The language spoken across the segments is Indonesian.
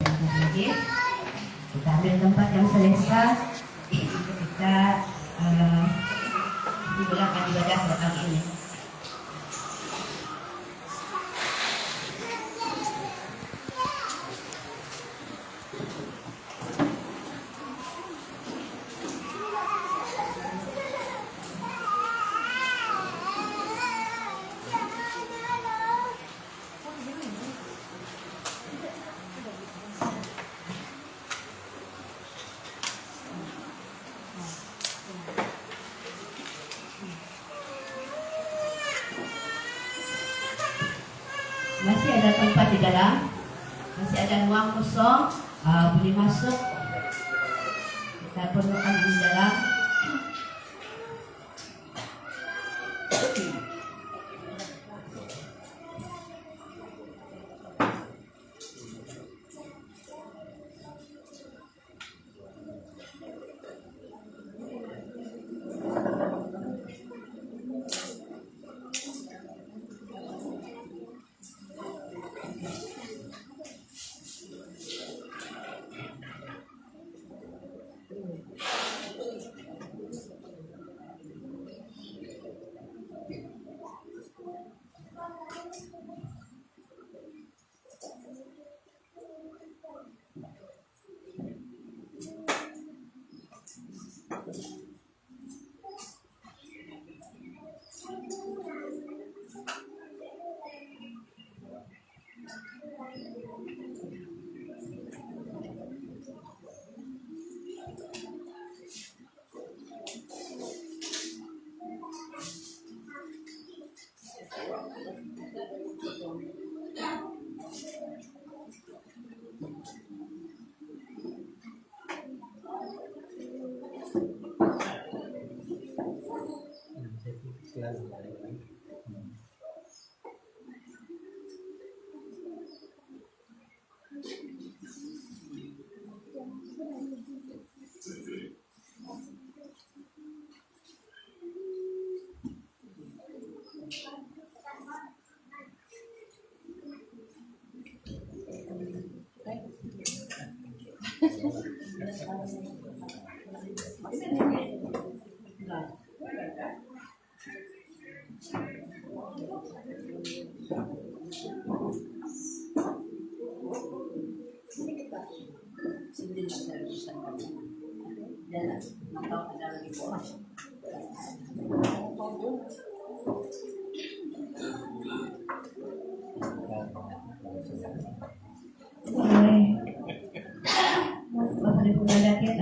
Lagi kita ambil tempat yang selesa. Kita dimulakan ibadah pada pagi ini. Masih ada tempat di dalam, masih ada ruang kosong, boleh masuk. Kita perlukan di dalam.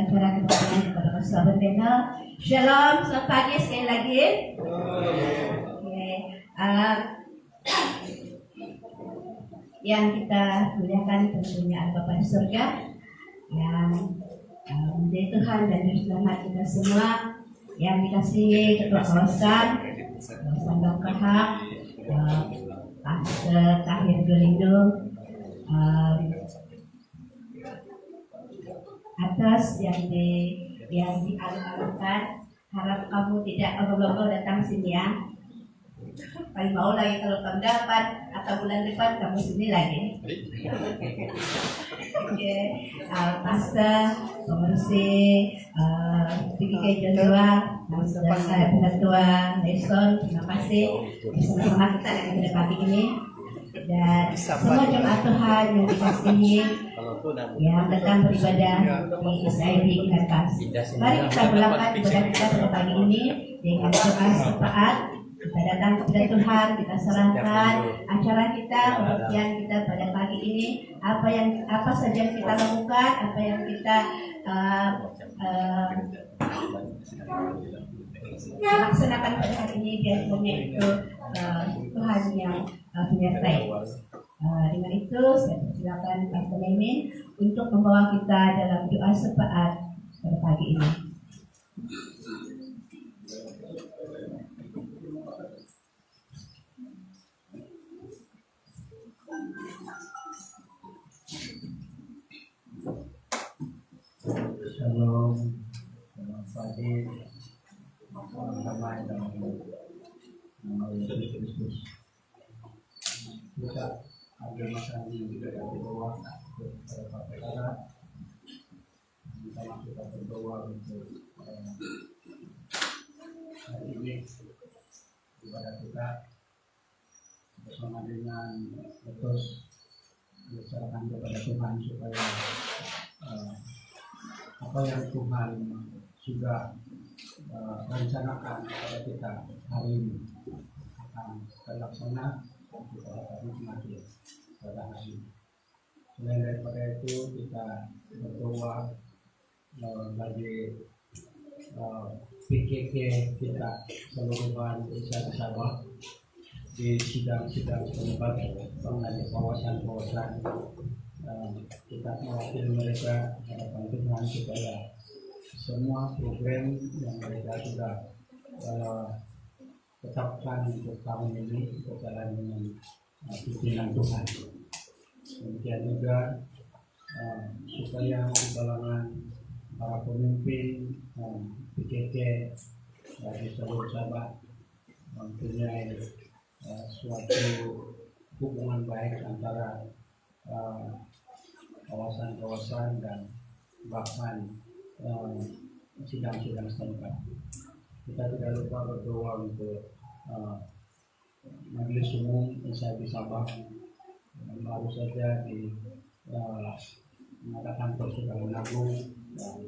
Acara kebaktian kepada sahabat panel. Shalom, selamat pagi sekali lagi. Yang kita muliakan tentunya Bapa di surga yang menjadi Tuhan dan Juru Selamat kita semua, yang dikasihi Ketua Kawasan Dongkahak, Pastor Tahir Dolindo, atas yang dialih-alihkan. Harap kamu tidak ogoh-ogoh datang sini ya. Paling mau lagi kalau kamu dapat atau bulan depan kamu sini lagi. Oke, Pastor, Pemersi, PKK Joshua, Ketua Nelson, terima kasih bersama kita pada pagi ini. Dan semua jemaat Tuhan yang dikasihi yang datang beribadah di SID Karkas. Mari kita melakukan ibadah kita pada pagi ini dengan doa syafaat. Kita datang kepada Tuhan, kita serahkan acara kita, pengertian kita pada pagi ini. Apa saja yang kita lakukan, apa yang kita laksanakan pada hari ini, biasanya itu Tuhan yang menyertai. Dengan itu saya persilakan Pastor Nemin untuk membawa kita dalam doa syafaat pada pagi ini. Shalom, selamat pagi, teman-teman dan nama Yesus Kristus. Kita ambil makan juga dari bawah pada berdoa untuk hari ini kepada kita bersama dengan terus diserahkan kepada Tuhan supaya apa yang Tuhan sudah rencanakan kepada kita hari ini akan terlaksana dan kita akan nikmati pada hari ini. Selain daripada itu kita berdoa bagi PKK kita seluruhan Indonesia bersama di sidang-sidang setempat mengenai kawasan-kawasan kita mewakili mereka hadapan Tuhan supaya semua program yang mereka sudah tetapkan untuk tahun ini berjalan dengan pimpinan Tuhan. Demikian juga supaya di kalangan para pemimpin PKK dari seluruh sahabat mempunyai suatu hubungan baik antara kawasan-kawasan dan bahkan sidang-sidang setempat. Kita tidak lupa berdoa untuk Majelis Umum SIB Sabah yang baru saja mengadakan persidangan agung, dan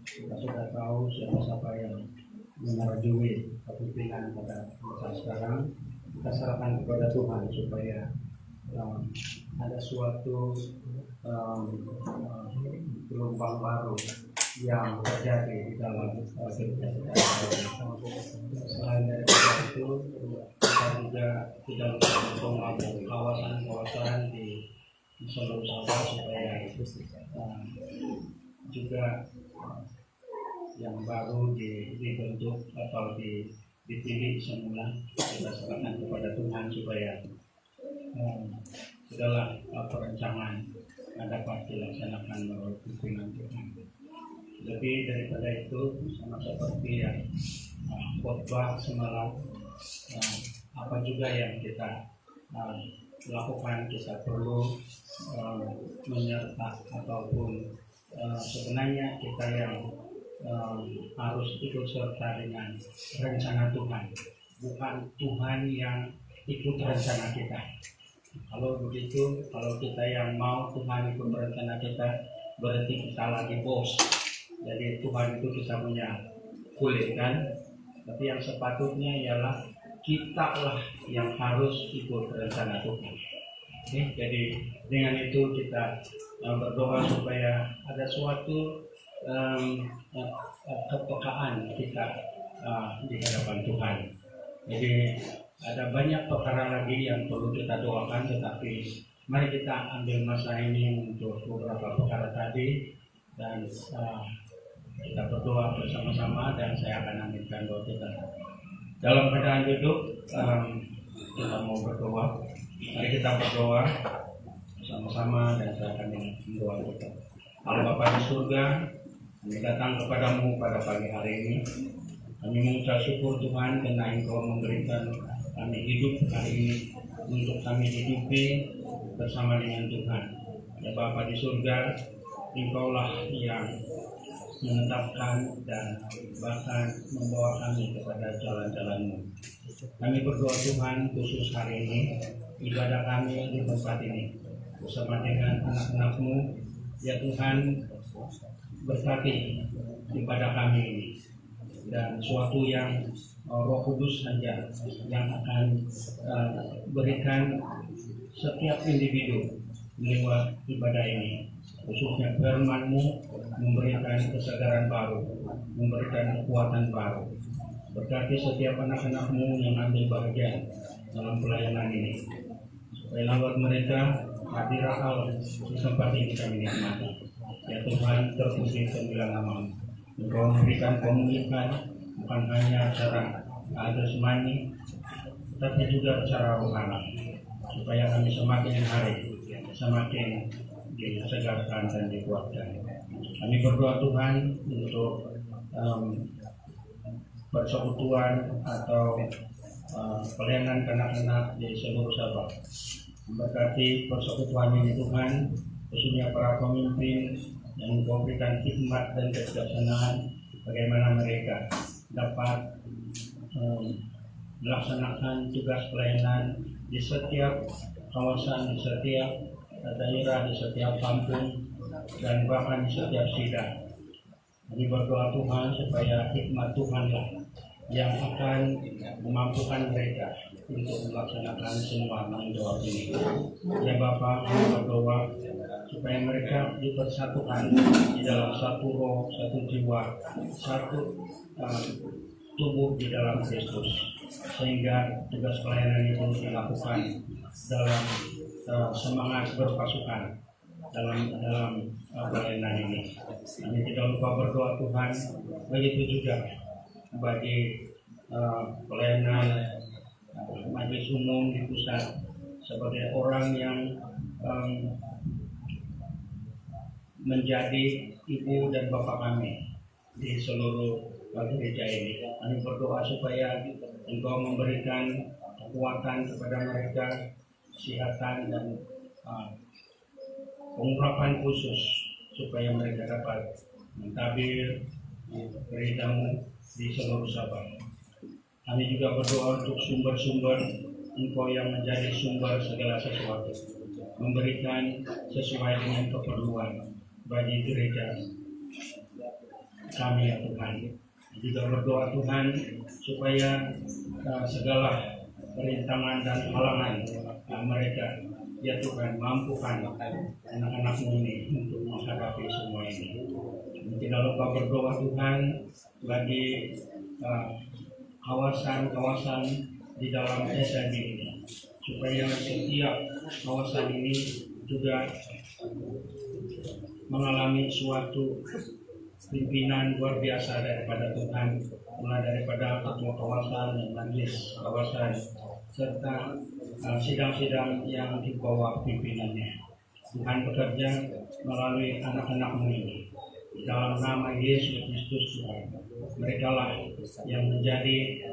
kita sudah tahu siapa-siapa yang menyerahkan kepimpinan pada masa sekarang. Kita serahkan kepada Tuhan supaya ada suatu gelombang baru yang terjadi di dalam selain daripada itu kita juga tidak lupa kawasan-kawasan di seluruh Sabah supaya juga yang baru dibentuk atau dipilih semula kita serahkan kepada Tuhan supaya segala perencanaan dapat dilaksanakan oleh pimpinan Tuhan. Lebih daripada itu, sama seperti yang khotbah semalam, apa juga yang kita lakukan, kita perlu menyerta ataupun sebenarnya kita yang harus ikut serta dengan rencana Tuhan, bukan Tuhan yang ikut rencana kita. Kalau begitu, kalau kita yang mau Tuhan ikut rencana kita, berarti kita lagi bos. Jadi Tuhan itu kita punya kulit kan, tapi yang sepatutnya ialah kita lah yang harus ikut rencana Tuhan. Jadi dengan itu kita berdoa supaya ada suatu kepekaan kita di hadapan Tuhan. Jadi ada banyak perkara lagi yang perlu kita doakan, tetapi mari kita ambil masa ini untuk beberapa perkara tadi dan kita berdoa bersama-sama, dan saya akan aminkan doa kita. Dalam keadaan duduk, kita mau berdoa. Mari kita berdoa bersama-sama dan saya akan mendoa kita. Allah Bapa di surga, kami datang kepadamu pada pagi hari ini. Kami mengucap syukur Tuhan karena Engkau memberikan kami hidup hari ini untuk kami hidupi bersama dengan Tuhan. Ya Bapa di surga, Engkaulah yang menetapkan dan bahkan membawa kami kepada jalan-jalan-Mu. Kami berdoa Tuhan, khusus hari ini ibadah kami di tempat ini bersama dengan anak-anak-Mu. Ya Tuhan, berkati ibadah kami ini, dan suatu yang Roh Kudus saja yang akan berikan setiap individu lewat ibadah ini, khususnya firman-Mu memberikan kesegaran baru, memberikan kekuatan baru. Berkati setiap anak-anak-Mu yang ambil bagian dalam pelayanan ini, supaya lewat mereka hadirat Allah di tempat ini kami nikmati. Ya Tuhan, terpuji sembilan nama-Mu. Engkau memberikan pemulihan bukan hanya secara jasmani, tapi juga secara rohani, supaya kami semakin hari semakin disegarkan dan dikuatkan. Kami berdoa Tuhan untuk persekutuan atau pelayanan anak-anak di seluruh Sabah. Memberkati persekutuan ini Tuhan, khususnya para pemimpin yang Engkau berikan hikmat dan kebijaksanaan bagaimana mereka dapat melaksanakan tugas pelayanan di setiap kawasan, di setiap daerah, di setiap kampung, dan bahkan di setiap sidang. Kami berdoa Tuhan supaya hikmat Tuhanlah yang akan memampukan mereka untuk melaksanakan semua tanggung jawab ini. Ya Bapa, kami berdoa supaya mereka dipersatukan di dalam satu roh, satu jiwa, satu tubuh di dalam Kristus, sehingga tugas pelayanan itu dilakukan dalam semangat berpasukan dalam pelayanan ini. Kami tidak lupa berdoa Tuhan, begitu juga bagi pelayanan majelis umum di pusat, sebagai orang yang menjadi ibu dan bapak kami di seluruh gereja ini. Kami berdoa supaya Engkau memberikan kekuatan kepada mereka, kesehatan dan pengurapan khusus supaya mereka dapat mentabir gerejamu di seluruh Sabah. Kami juga berdoa untuk sumber-sumber Engkau yang menjadi sumber segala sesuatu, memberikan sesuai dengan keperluan bagi gereja kami ya Tuhan. Juga berdoa Tuhan supaya segala perintangan dan halangan mereka ya Tuhan mampukan anak-anak-Mu ini untuk menghadapi semua ini. Tidak lupa berdoa Tuhan bagi kawasan-kawasan di dalam SMB ini, supaya setiap kawasan ini juga mengalami suatu pimpinan luar biasa daripada Tuhan, mulai daripada ketua kawasan dan majelis kawasan serta sidang-sidang yang di bawah pimpinannya. Tuhan bekerja melalui anak-anak-Mu ini. Dalam nama Yesus Kristus Tuhan, merekalah yang menjadi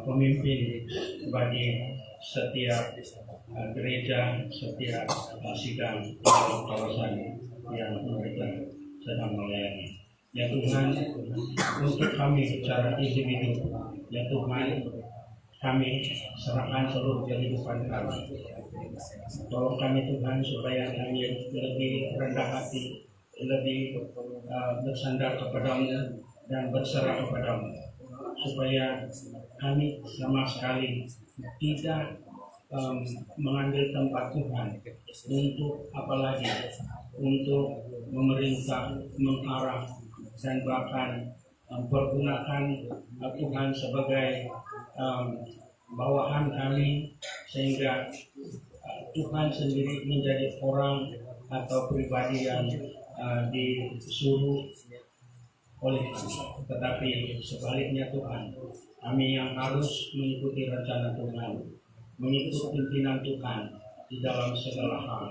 pemimpin bagi setiap gereja, setiap sidang di kawasan yang mereka sedang melayani. Ya Tuhan, untuk kami secara individu, ya Tuhan, kami serahkan seluruh kehidupan kami. Tolong kami Tuhan supaya kami lebih rendah hati, lebih bersandar kepadamu dan berserah kepadamu, supaya kami sama sekali tidak mengambil tempat Tuhan untuk apalagi untuk memerintah, mengarah dan bahkan pergunakan Tuhan sebagai bawahan kami, sehingga Tuhan sendiri menjadi orang atau pribadi yang disuruh oleh kami. Tetapi sebaliknya Tuhan, kami yang harus mengikuti rencana Tuhan, mengikuti pimpinan Tuhan di dalam segala hal,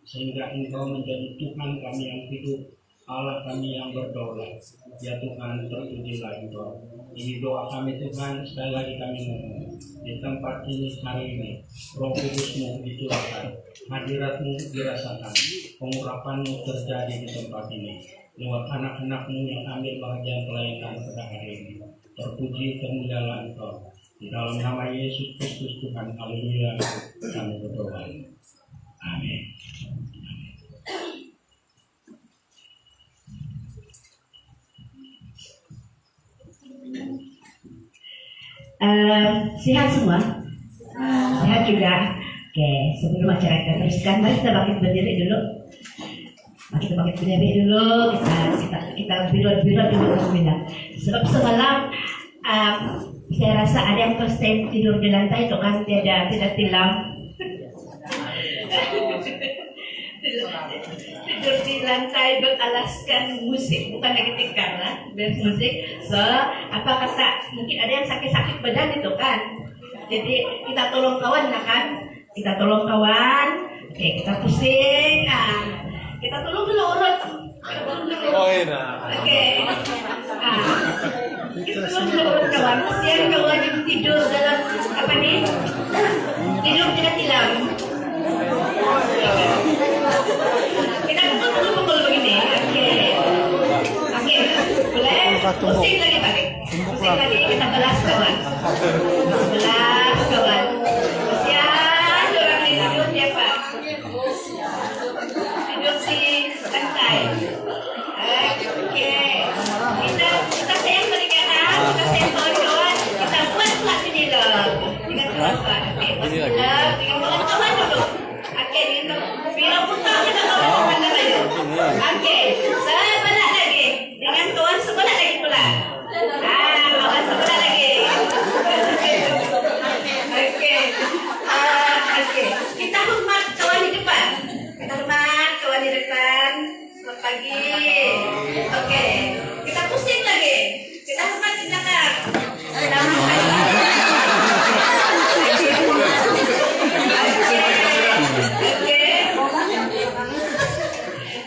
sehingga Engkau menjadi Tuhan kami yang hidup, Allah kami yang berdaulat. Ya Tuhan, terpujilah Engkau. Ini doa kami Tuhan, sekali lagi kami mohon di tempat ini hari ini, Roh Kudus-Mu dicurahkan, hadirat-Mu dirasakan, pengurapan-Mu terjadi di tempat ini lewat anak-anak-Mu yang ambil bagian pelayanan pada hari ini. Terpuji kemuliaan Engkau. Di dalam nama Yesus Kristus Tuhan, haleluya, kami berdoa. Amin. Sehat semua? Sehat juga? Oke, sebelum acara kita teruskan, mari kita bangkit berdiri dulu. Kita bangkit berdiri dulu, kita bilot dulu sebentar. Sebab semalam saya rasa ada yang persen tidur di lantai itu kan, tidak tilam. Tidur di lantai beralaskan musik, bukan lagi tikar lah, musik. So, apa kata, mungkin ada yang sakit-sakit badan itu kan. Jadi kita tolong kawan lah kan, kita tolong kawan. Oke, kita pusing. Kita tolong dulu urut. Oke. Kita tolong dulu urut kawan. Kasihan kawan yang tidur dalam apa nih? Tidur tidak tilam. Kita pukul begini. Oke. Pusing lagi balik. Pusing lagi kita belas kawan. Belas kawan. Kasihan orang ini hidup ya Pak. Hidup si santai. Oke. Kita sayang mereka, kita sayang kawan-kawan. Kita buat pula sini loh. Dengan kawan. Dengan kawan-kawan dulu. Oke, biar putar kita kawan-kawan lagi. Oke, saya balik lagi. Dengan kawan sebelah lagi pula. Kawan sebelah lagi. Oke. Oke. Kita hormat kawan di depan. Kita hormat kawan di depan. Selamat pagi. Oke. Kita pusing lagi. Kita hormat di belakang. Selamat pagi. Oke.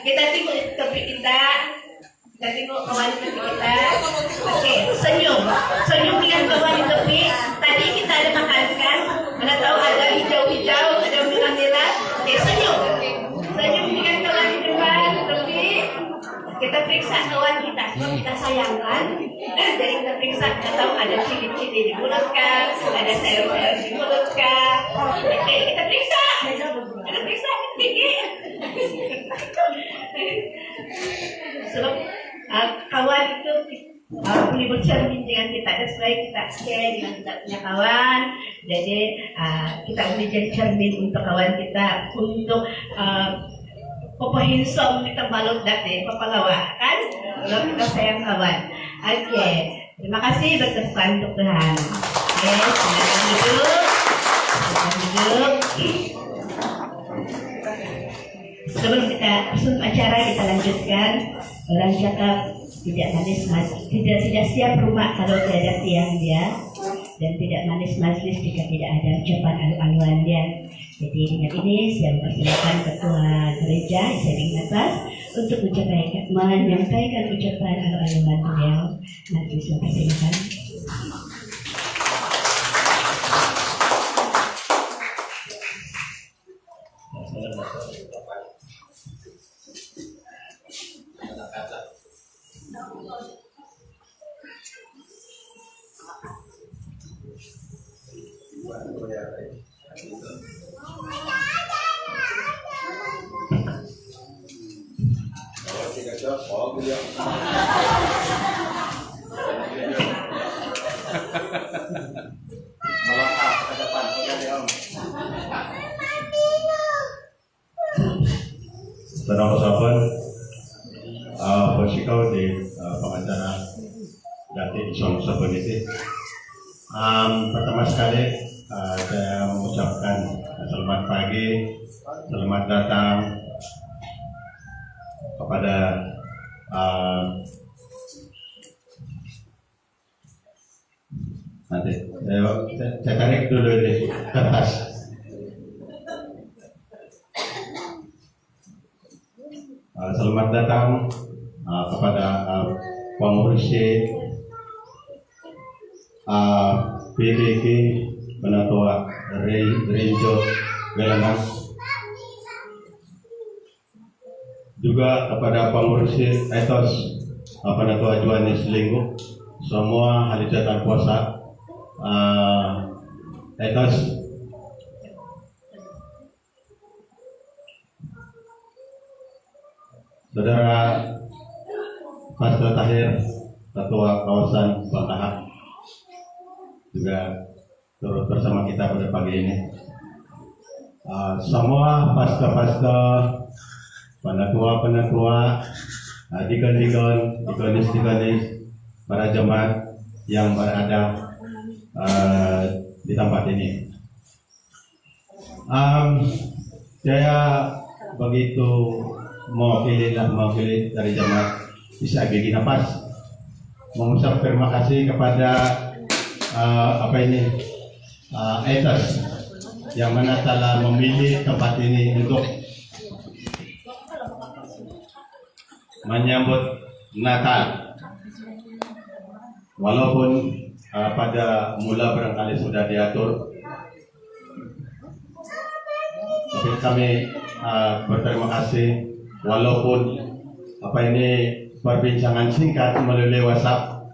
Kita tengok topik kita. Kita tengok kawan topik kita. Oke, senyum. Senyum dengan kawan di topik. Tadi kita ada makan kan? Mana tahu ada hijau-hijau, ada merah-merah. Oke, senyum. Senyum dengan kawan di depan topik. Kita periksa kawan kita. Sebab kita sayang kan? Jadi kita periksa. Kita tahu ada cili-cili di mulut kah? Ada sayur-sayur di mulut kah? Oke, kita periksa. Kita periksa gigi. Sebab kawan itu boleh bercermin dengan kita, dan supaya kita share dengan kita punya kawan. Jadi kita boleh jadi cermin untuk kawan kita, untuk pepahinsong kita balut dati papalawa kan, kalau kita sayang kawan. Oke, terima kasih berkesan untuk Tuhan. Oke, silakan duduk. Silakan duduk. Sebelum kita acara kita lanjutkan. Orang cakap tidak manis majlis, tidak siap rumah kalau tiada tiang dia, dan tidak manis majlis jika tidak ada ucapan alu-aluan dia. Jadi dengan ini saya mempersilakan ketua gereja Sharing Nafas untuk menyampaikan ucapan alu-aluan beliau. Nanti saya persilakan. Melangkah ke depan, saudara-saudara, posisi kau di pengacara Dati di Songso Polisi. Pertama sekali saya mengucapkan selamat pagi, selamat datang kepada nanti saya tarik dulu di kertas. Selamat datang kepada pengurus PDK Penatua Rinjo Belanang, juga kepada pengurus Etos Penatua Johannes Linggo, semua hadirin puasa Etos, Saudara Pastor Tahir, Ketua Kawasan Bangkahan, juga turut bersama kita pada pagi ini. Semua pastor-pastor, penatua-penatua, dikon-dikon, dikonis-dikonis, para jemaat yang berada di tempat ini. Saya begitu mewakili dari jemaat Sharing Nafas mengucap terima kasih kepada Etos yang mana telah memilih tempat ini untuk menyambut Natal. Walaupun pada mula barangkali sudah diatur, tapi kami berterima kasih walaupun perbincangan singkat melalui WhatsApp,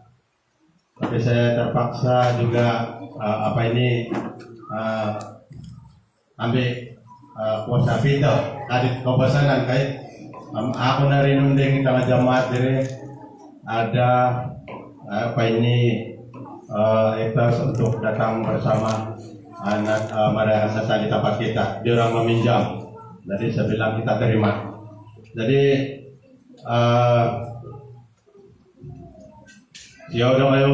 tapi saya terpaksa juga ambil kuasa pito adit kebasanan kay ako na rin unding tengah jamaat diri ada ikhlas untuk datang bersama anak merayakan Natal di tempat kita. Dia orang meminjam, jadi saya bilang kita terima. Jadi ya udah ayo,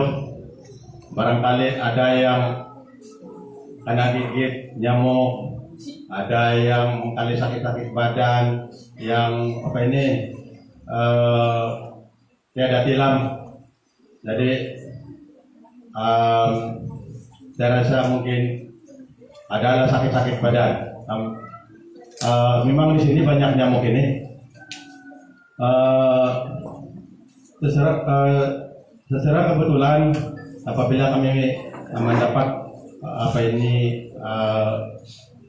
barangkali ada yang kena gigit nyamuk, ada yang kali sakit-sakit badan, yang tiada tilam. Jadi saya rasa mungkin adalah sakit-sakit badan. Memang di sini banyak nyamuk ini. Secara kebetulan apabila kami mendapat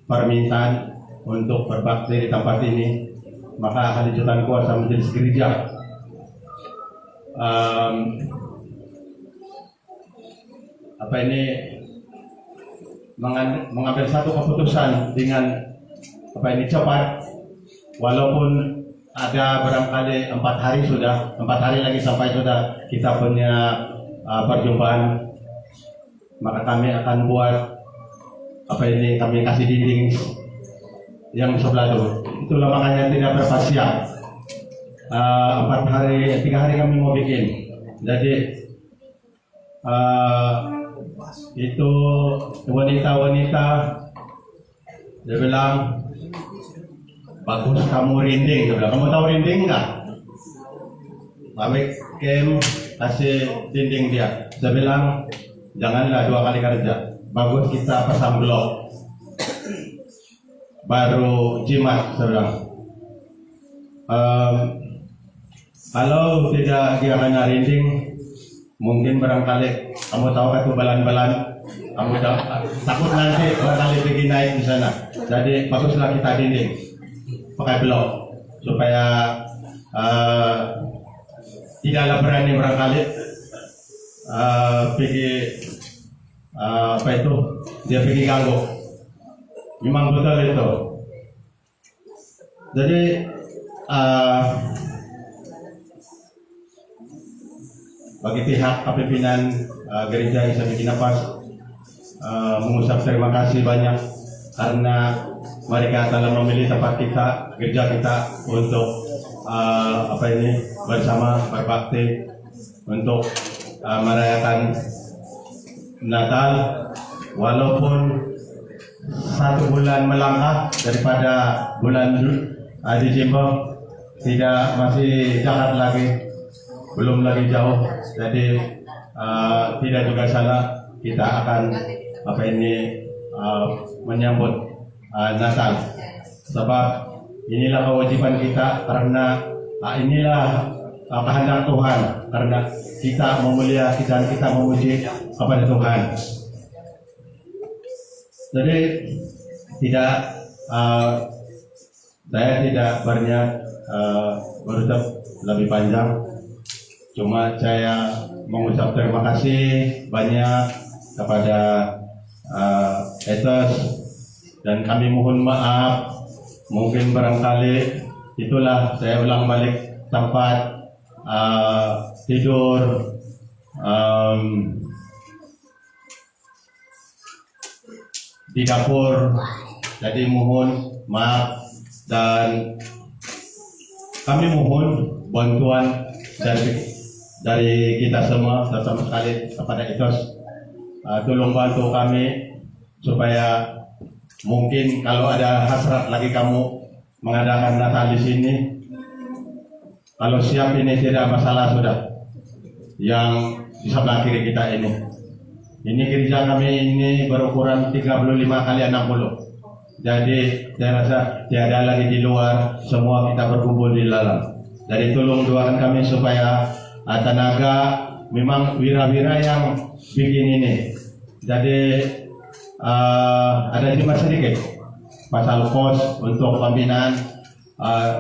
permintaan untuk berbakti di tempat ini, maka ahli jutaan kuasa majelis gereja mengambil satu keputusan dengan cepat, walaupun ada barangkali 4 hari lagi sampai sudah kita punya perjumpaan, maka kami akan buat kami kasih dinding yang sebelah itu. Itulah makanya tidak berpasia. 3 hari kami mau bikin. Jadi itu wanita-wanita dia bilang, bagus kamu rinding. Dia bilang, kamu tahu rinding enggak? Kami kasih dinding dia. Saya bilang, janganlah 2 kali kerja. Bagus kita pasang blok, baru jimat. Saya bilang, kalau tidak dia hanya rinding, mungkin barangkali kamu tahu kan balan-balan, kamu takut nanti barangkali pergi naik di sana. Jadi baguslah kita dinding pakai blok supaya tidaklah berani barangkali pergi dia pergi ganggu. Memang betul itu. Jadi bagi pihak kepimpinan gereja Isa Bikin Nafas mengucap terima kasih banyak karena mereka telah memilih tempat kita, gereja kita untuk bersama berbakti untuk merayakan Natal, walaupun 1 bulan melangkah daripada bulan Desember, masih dekat lagi, belum lagi jauh. Jadi tidak juga salah kita akan menyambut Natal, sebab inilah kewajiban kita, karena inilah kehendak Tuhan, karena kita memuliakan dan kita memuji kepada Tuhan. Jadi saya tidak berniat berucap lebih panjang, cuma saya mengucap terima kasih banyak kepada etos, dan kami mohon maaf mungkin barangkali itulah saya ulang balik tempat tidur di dapur, jadi mohon maaf, dan kami mohon bantuan dari kita semua, terutama sekali kepada etos, tolong bantu kami supaya mungkin kalau ada hasrat lagi kamu mengadakan Natal di sini, kalau siap ini tidak masalah sudah. Yang di sebelah kiri kita ini gereja kami ini berukuran 35 kali 60. Jadi saya rasa tiada lagi di luar, semua kita berkumpul di dalam. Jadi tolong doakan kami supaya tenaga memang wira-wira yang bikin ini. Jadi ada cuma sedikit pasal kos untuk pembinaan,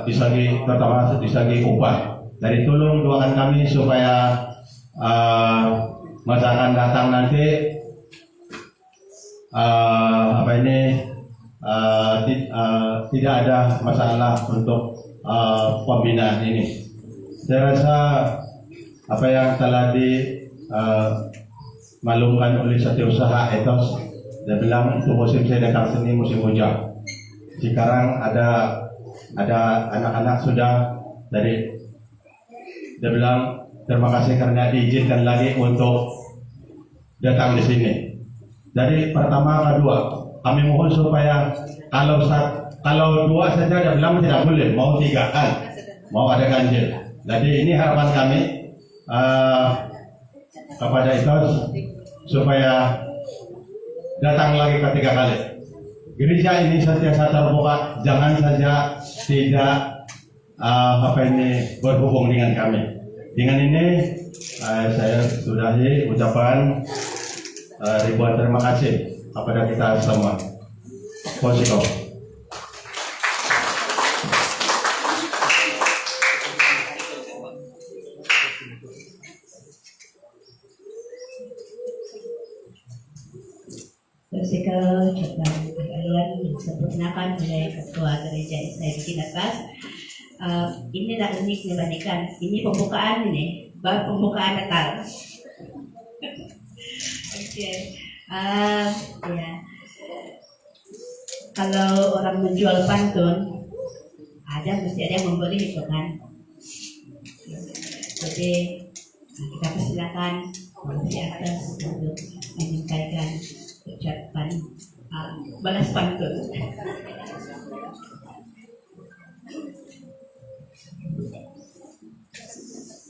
terutama di segi upah. Jadi tolong doakan kami supaya masa akan datang nanti tidak ada masalah untuk pembinaan ini. Saya rasa apa yang telah dimaklumkan oleh Setiausaha Ethos, dia bilang itu musim saya datang sini musim hujan. Sekarang ada anak-anak sudah dari, dia bilang terima kasih karena diizinkan lagi untuk datang di sini. Dari pertama kedua, kami mohon supaya kalau dua saja dia bilang tidak boleh, mau tiga kan, mau ada ganjil. Jadi ini harapan kami kepada Ethos supaya datang lagi ketiga kali. Gereja ini sentiasa terbuka, jangan saja tidak berhubung dengan kami. Dengan ini saya sudahi ucapan ribuan terima kasih kepada kita semua. Posiko. Bersikap tentang kehaluan yang disempurnakan oleh Ketua Gereja SIBK Atas. Ini tak unik dibandingkan. Ini pembukaan ini, baru pembukaan Natal. Oke. Ya. Kalau orang menjual pantun, mesti ada yang membeli itu kan. Jadi kita persilakan di atas untuk menyampaikan ucapan balas pantun.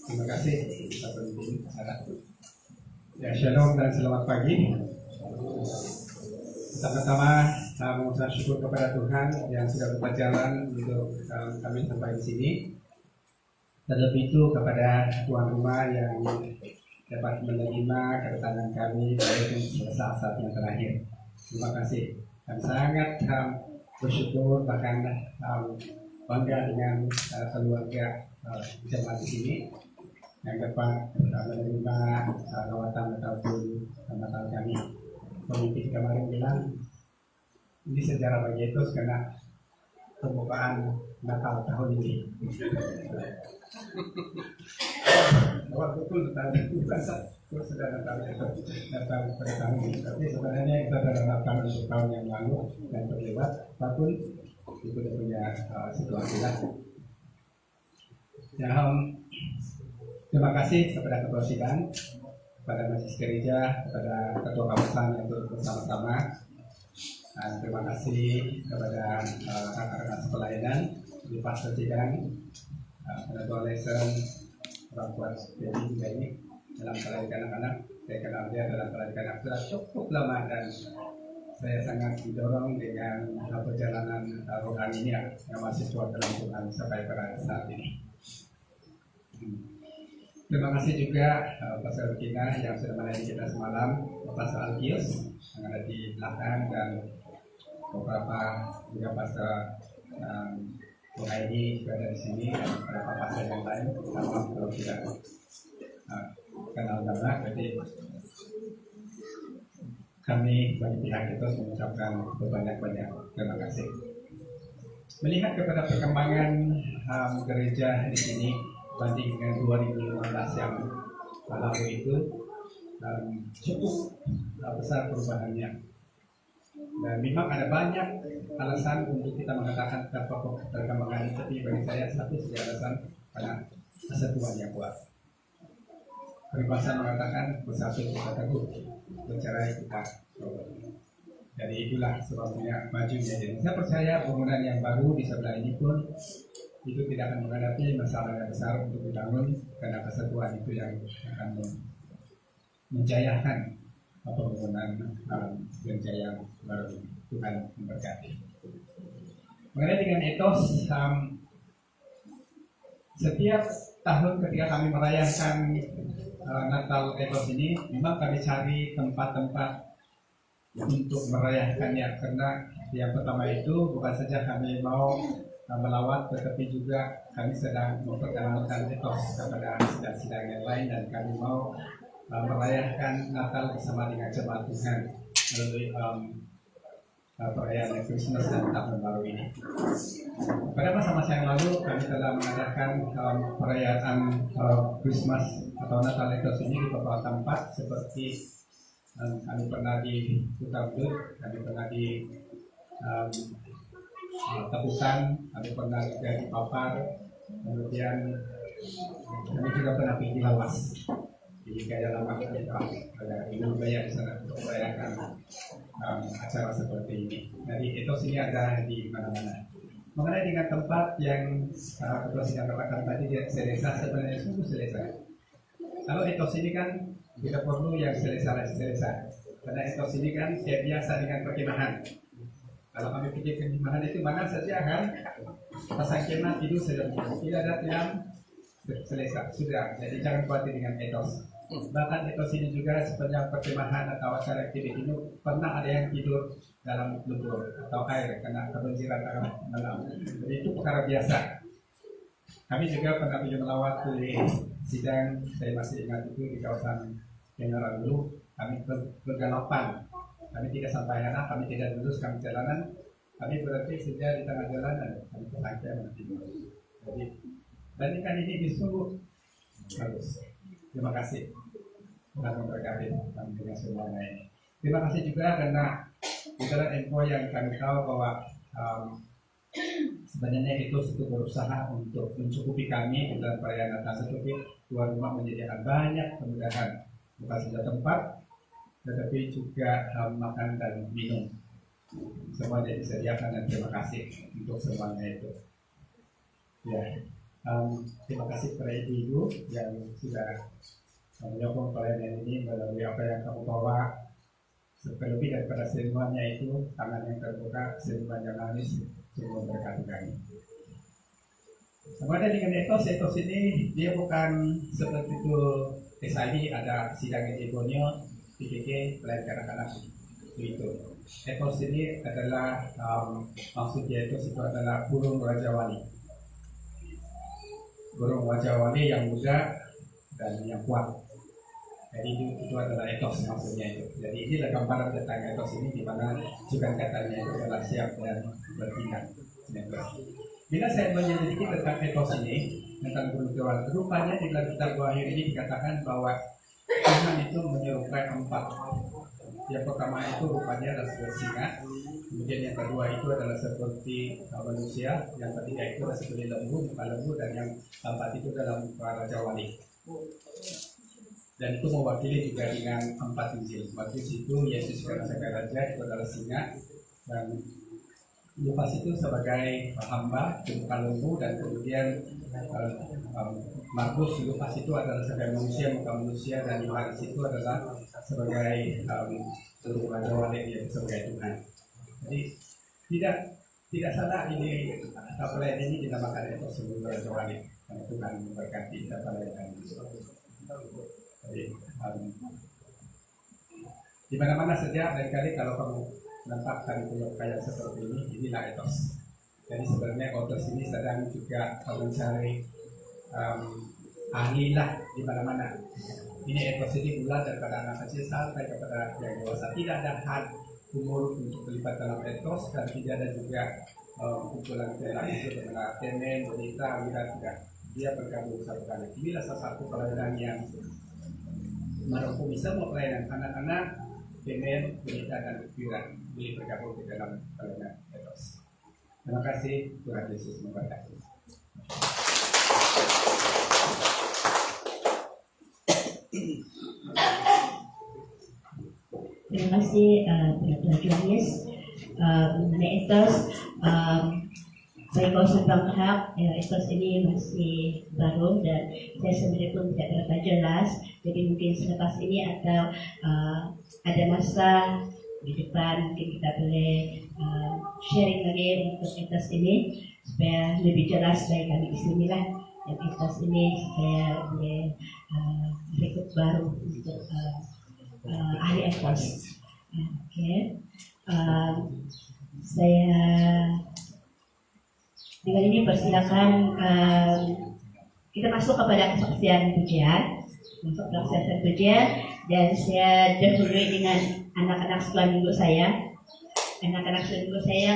Terima kasih Pak Pemimpin acara. Ya, shalom dan selamat pagi. Pertama-tama mengucap syukur kepada Tuhan yang sudah buka jalan untuk kami sampai di sini. Terlebih itu kepada tuan rumah yang dapat menerima kedatangan kami pada saat-saat yang terakhir. Terima kasih. Dan sangat bersyukur bahkan bangga dengan keluarga jemaat di sini yang dapat menerima rawatan ataupun Natal kami. Pemimpin kemarin bilang ini sejarah bagi itu karena pembukaan Natal tahun ini. Bahwa betul sudah Natal pada tahun ini, tapi sebenarnya itu adalah Natal untuk tahun yang lalu dan terlewat. Apapun itu punya situasi lah. Terima kasih kepada Ketua Sidang, kepada Majelis Gereja, kepada Ketua Kawasan yang turut bersama-sama. Dan terima kasih kepada rekan-rekan sepelayanan di Pastor Sidang, Ketua Lesson, orang tua jadi juga ini dalam pelatihan anak-anak. Saya kenal dia dalam pelatihan anak sudah cukup lama dan saya sangat didorong dengan perjalanan rohani ini yang masih kuat dalam Tuhan sampai pada saat ini. Terima kasih juga Pastor Kina yang sudah melayani kita semalam, Pastor Alkius yang ada di belakang dan beberapa juga Pastor Muhaidi juga ada di sini dan beberapa pastor yang lain. Sama kalau tidak kenal nama, jadi kami bagi pihak itu mengucapkan banyak-banyak terima kasih. Melihat kepada perkembangan gereja di sini banding dengan 2015 yang lalu itu cukup besar perubahannya. Dan memang ada banyak alasan untuk kita mengatakan betapa perkembangan itu, tapi bagi saya satu saja alasan karena persatuan yang kuat. Peribahasa mengatakan bersatu kita teguh, bercerai kita robek. Jadi itulah sebabnya majunya. Jadi saya percaya bangunan yang baru di sebelah ini pun itu tidak akan menghadapi masalah yang besar untuk dibangun karena persatuan itu yang akan menjayakan pembangunan gereja yang baru. Tuhan memberkati. Mengenai dengan etos, setiap tahun ketika kami merayakan Natal etos ini, memang kami cari tempat-tempat untuk merayakannya karena yang pertama itu bukan saja kami mau melawat, tetapi juga kami sedang memperkenalkan etos kepada sidang-sidang yang lain dan kami mau merayakan Natal bersama dengan jemaat Tuhan melalui perayaan Christmas dan Tahun Baru ini. Pada masa-masa yang lalu kami telah mengadakan perayaan Christmas atau Natal Etos ini di beberapa tempat seperti kami pernah di Kutabud, kami pernah di Tepukan, kami pernah juga di Papar, kemudian kami juga pernah pergi Lawas. Di Gaya Lama kita ada budaya di sana untuk merayakan acara seperti ini. Jadi etos ini ada di mana-mana. Mengenai dengan tempat yang ketua sidang katakan tadi selesa, sebenarnya sungguh selesa. Kalau etos ini kan tidak perlu yang selesa, karena etos ini kan biasa dengan perkemahan. Kalau kami pergi perkemahan itu mana saja kan pasang kemah tidur saja, tidak ada yang selesa sudah. Jadi jangan khawatir dengan etos. Bahkan etos ini juga sepanjang perkemahan atau acara aktiviti ini pernah ada yang tidur dalam lumpur atau air karena kebanjiran malam. Jadi itu perkara biasa. Kami juga pernah pergi melawat di sidang, saya masih ingat itu di kawasan Kenyaran dulu. Kami bergalapan, kami tidak sampai anak, kami tidak lulus, kami jalanan. Kami berarti sejak di tengah jalanan, kami terangkai tidur. Jadi bandingkan ini justru bagus. Terima kasih telah memberkati kami dengan semuanya ini. Terima kasih juga karena itulah info yang kami tahu bahwa sebenarnya itu berusaha untuk mencukupi kami dalam perayaan Natal seperti tuan rumah menyediakan banyak kemudahan, bukan saja tempat, tetapi juga makan dan minum. Semuanya disediakan dan terima kasih untuk semuanya itu. Ya. Terima kasih kepada ibu yang sudah menyokong pelayanan ini melalui apa yang kamu bawa. Lebih daripada semuanya itu, tangan yang terbuka, senyuman yang manis, semua berkati kami. Kemudian dengan etos ini dia bukan seperti itu. SID ada sidang Ebonio, PKK, pelayan anak-anak itu. Etos ini adalah maksudnya itu adalah burung Raja Wali. Burung Raja Wali yang muda dan yang kuat. Jadi itu adalah etos maksudnya itu. Jadi inilah gambaran tentang etos ini di mana juga katanya itu adalah siap dan bertindak. Bila saya menyelidiki tentang etos ini tentang burung Jawa, rupanya di dalam kitab Wahyu ini dikatakan bahwa Tuhan itu menyerupai 4. Yang pertama itu rupanya adalah seperti singa, kemudian yang kedua itu adalah seperti manusia, yang ketiga itu adalah seperti lembu, muka lembu, dan yang keempat itu adalah muka Raja Wali. Dan itu mewakili juga dengan 4 Injil. Matius itu Yesus karena sebagai raja itu adalah singa, dan Lukas itu sebagai hamba, muka lembu, dan kemudian Markus Lukas itu adalah sebagai manusia, muka manusia, dan Yohanes itu adalah sebagai Raja Wali, yaitu sebagai Tuhan. Jadi tidak salah ini pelayan ini dinamakan etos sebagai Raja Wali, karena Tuhan memberkati kita pelayan ini. Jadi di mana-mana saja, dan kali kalau kamu menempatkan kayak seperti ini, inilah etos. Jadi sebenarnya etos ini sedang juga mencari ahli lah di mana-mana. Ini etos ini mulai daripada anak kecil sampai kepada yang dewasa. Tidak ada had umur untuk terlibat dalam etos, dan tidak ada juga kumpulan pelayan itu dengan temen, berita, tidak. Dia bergabung satu kali. Inilah salah satu pelayanan yang merangkumi semua pelayanan anak-anak, temen, berita, dan pikiran. Boleh bergabung di dalam pelayanan etos. Terima kasih, Tuhan Yesus memberkati. Terima kasih Tuhan Johannes mengenai etos. Saya kawasan Bangkahap, etos ini masih baru dan saya sendiri pun tidak terlalu jelas. Jadi mungkin selepas ini atau ada masa di depan mungkin kita boleh sharing lagi untuk etos ini supaya lebih jelas dari kami di sini lah. Dan etos ini supaya boleh rekrut baru untuk ahli etos. Oke. Saya dengan ini persilakan kita masuk kepada kesaksian pujian. untuk melaksanakan ujian, dan saya dahului dengan anak-anak sekolah minggu saya. Anak-anak sekolah minggu saya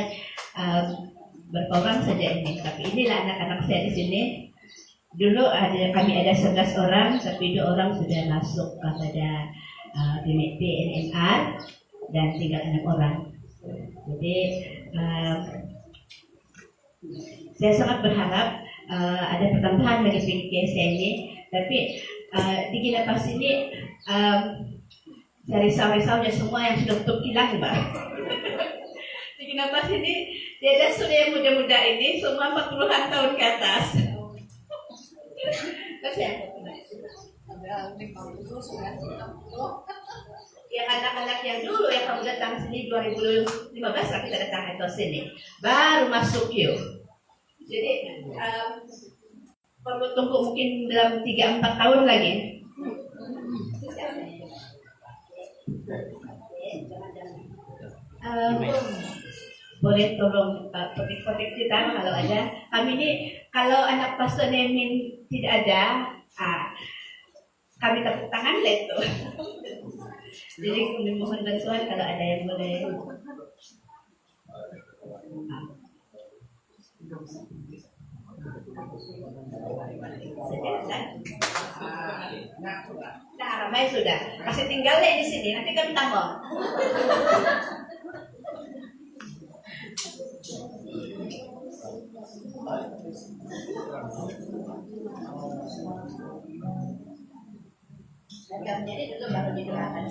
berapa orang saja ini, tapi inilah anak-anak saya di sini. Dulu kami ada 11 orang, tapi 2 orang sudah masuk kepada PNNR dan tinggal 6 orang. Jadi saya sangat berharap ada pertambahan bagi PKS ini, tapi di Kinabalu ini saya risau-risaunya semua yang sudah tutup hilang, Mbak. Di Kinabalu ini dia sudah yang muda-muda ini semua 40-an tahun ke atas. Yang anak-anak yang dulu yang kamu datang sini 2015 lah kita datang ke sini, baru masuk yuk. Jadi perlu tunggu mungkin dalam 3-4 tahun lagi. Boleh tolong petik-petik kita kalau ada. Kami ini kalau anak pastor Nemin tidak ada, kami tepuk tangan lah itu. Jadi kami mohon bantuan kalau ada yang boleh. Nah, ramai sudah. Masih tinggal deh di sini. Nanti kami tambah. Dan jadi dulu baru didoakan.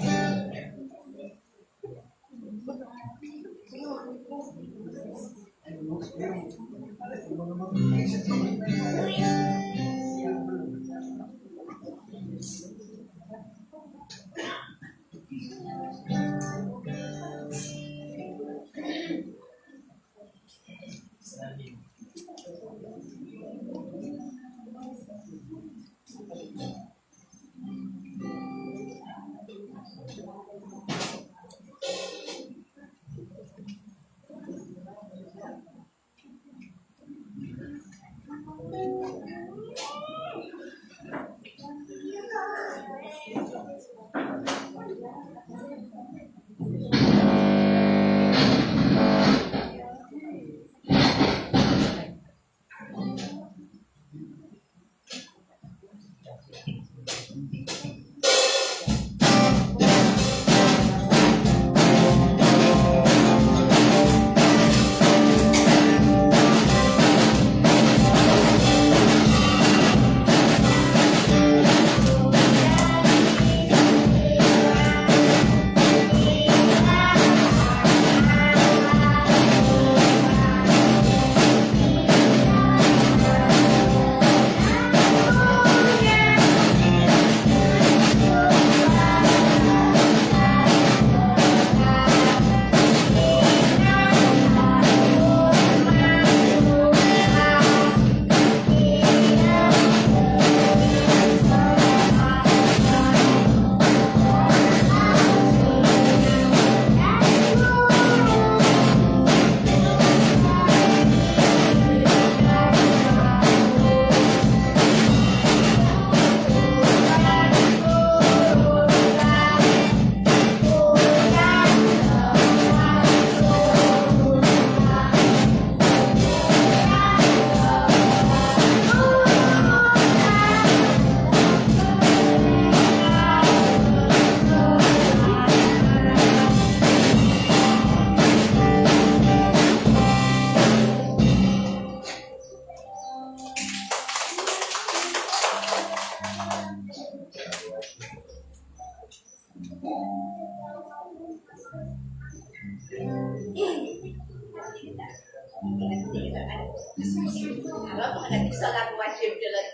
Kalau ada bisa lagu wajib jelas.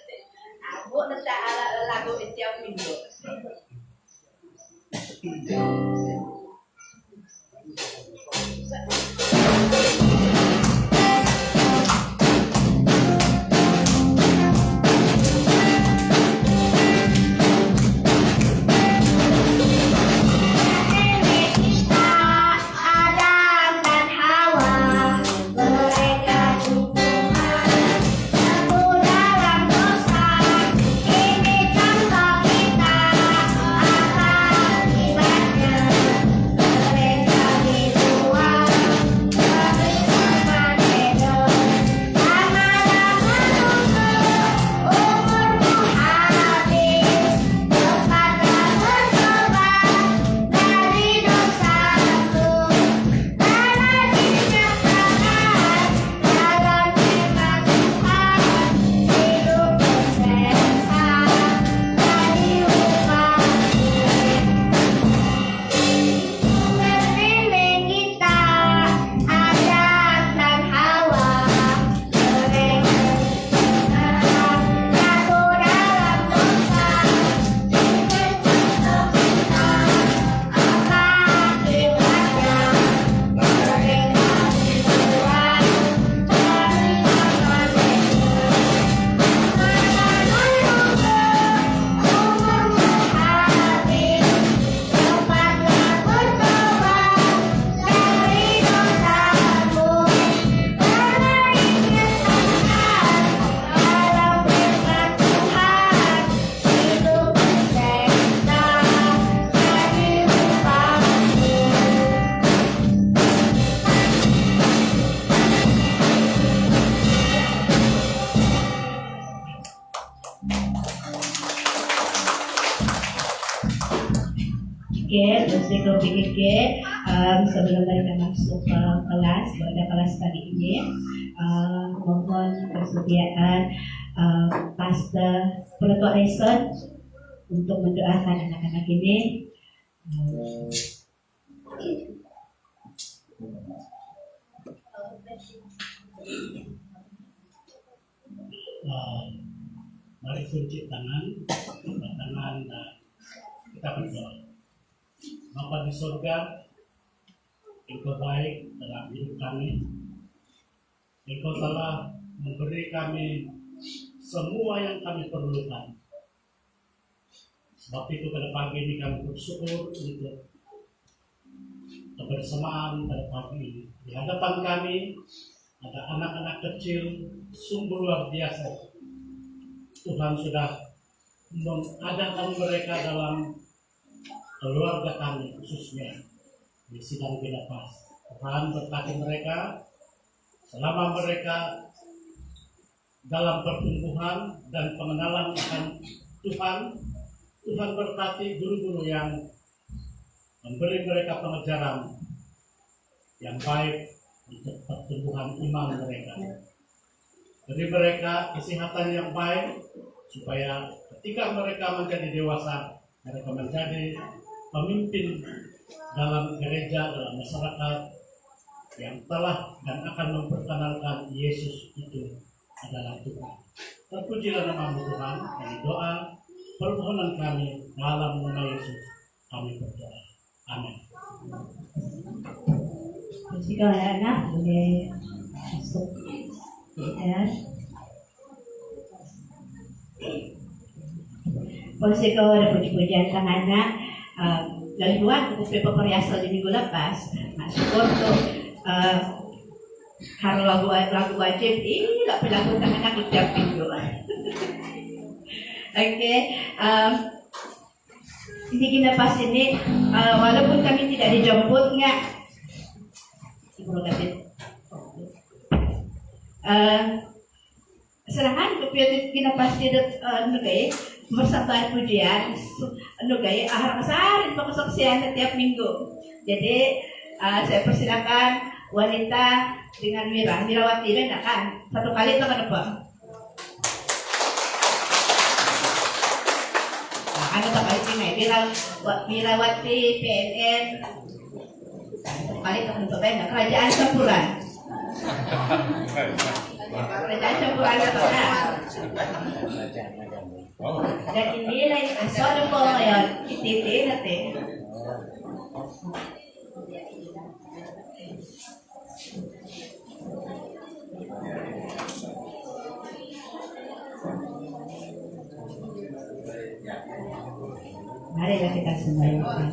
Aku nanti lagu setiap minggu. Kita Musiko PKK, sebelum mereka masuk ke kelas, pada kelas kali ini, mohon persediaan Pastor Proto Reson untuk mendoakan anak-anak ini. Mari kunci tangan dan kita berdoa. Bapa di surga, Engkau baik dalam hidup kami. Engkau telah memberi kami semua yang kami perlukan. Sebab itu pada pagi ini kami bersyukur untuk kebersamaan pada pagi ini. Di hadapan kami ada anak-anak kecil sungguh luar biasa. Tuhan sudah mengadakan mereka dalam keluarga kami, khususnya di Sidang Bina Pas. Tuhan berkati mereka selama mereka dalam pertumbuhan dan pengenalan akan Tuhan. Tuhan berkati guru-guru yang memberi mereka pengajaran yang baik untuk pertumbuhan iman mereka. Beri mereka kesehatan yang baik supaya ketika mereka menjadi dewasa, mereka menjadi pemimpin dalam gereja, dalam masyarakat yang telah dan akan memperkenalkan Yesus itu adalah Tuhan. Terpujilah nama Tuhan. Dari doa permohonan kami dalam nama Yesus kami berdoa. Amin. Musiko anak boleh masuk. Ya. Musiko ada puji-pujian sang anak. Gangguan untuk perhiasan di minggu lepas. Syukur tuh kalau lagu wajib ini nggak berlaku anak setiap minggu. Oke, di Gina Pas ini walaupun kami tidak dijemput nggak, serangan kepiat Gina Pas di nugai bersama pujian nugai ahar besar untuk kesaksian setiap minggu. Jadi saya persilakan wanita dengan Mirawati beda kan? Satu kali itu kan apa? Ano tak kali ini? Mirawati PNN. Satu kali itu kan beda. Kerajaan Campuran. Kerajaan Campuran apa kan? Dan inilah yang asal po ngayon. Ititi natin. Marilah kita sembahyang.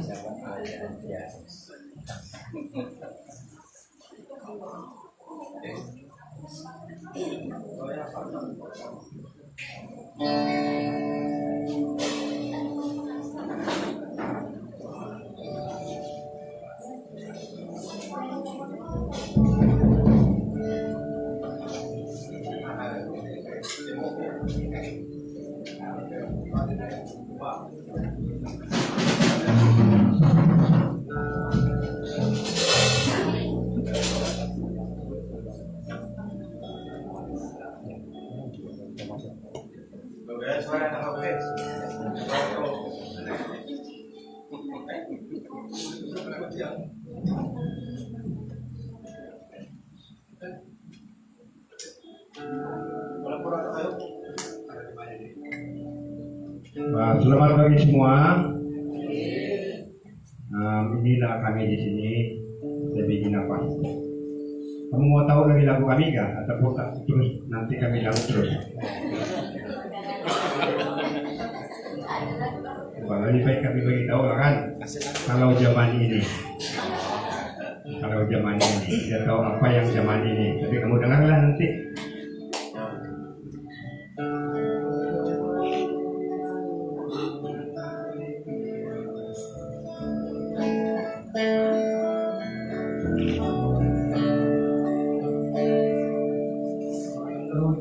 Selamat pagi semua. Inilah kami di sini, Sebi Gina Pas. Kamu mau tahu lagi lagu kami kah? Atau terus nanti kami lagu terus? Lebih baik kami beritahu lah kan. Kalau zaman ini, dia tahu apa yang zaman ini. Tapi kamu dengarlah nanti.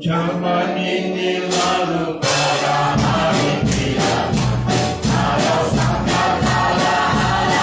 Zaman ini lalu pada hari tidak. Kalau sangka kalah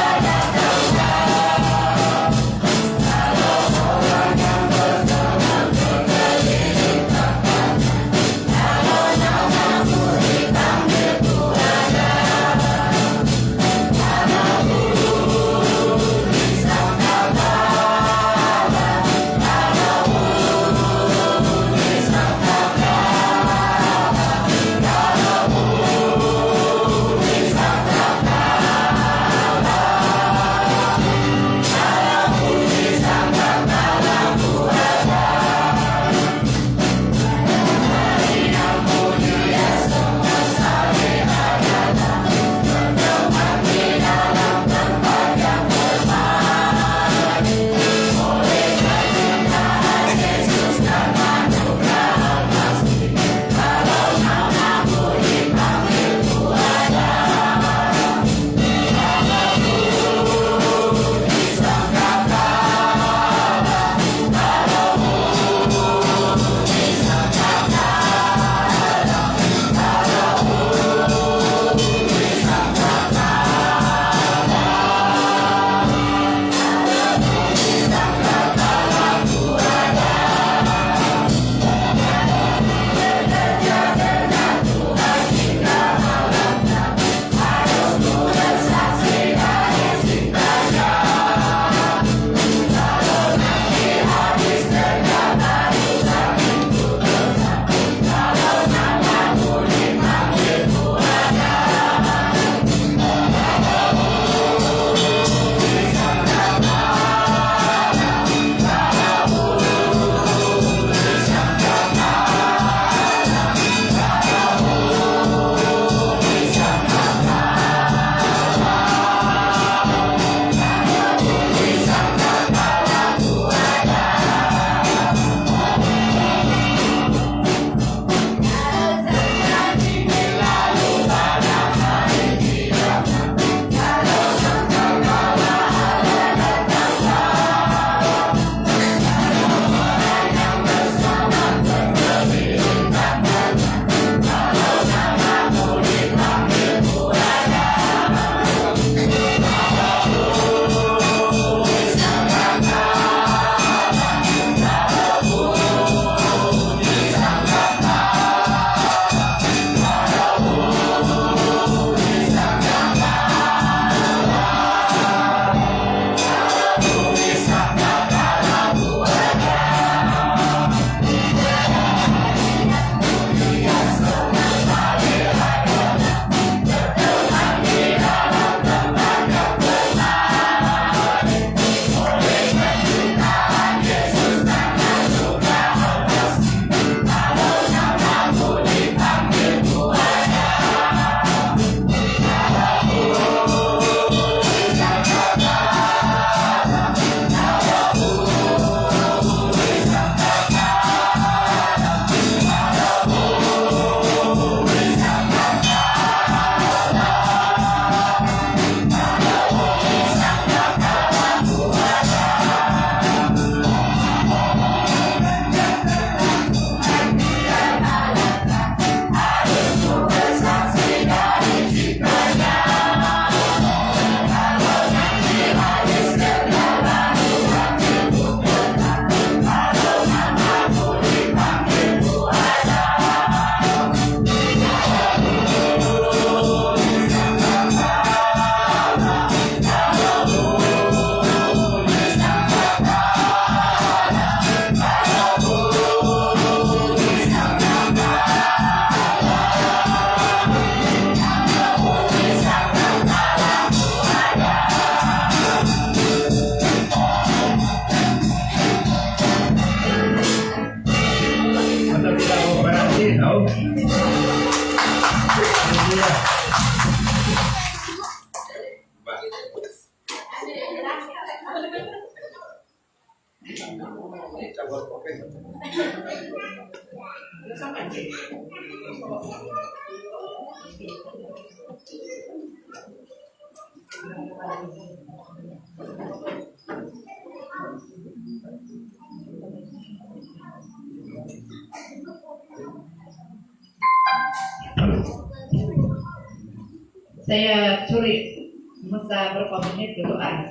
Saya curi masa berapa menit berdoa.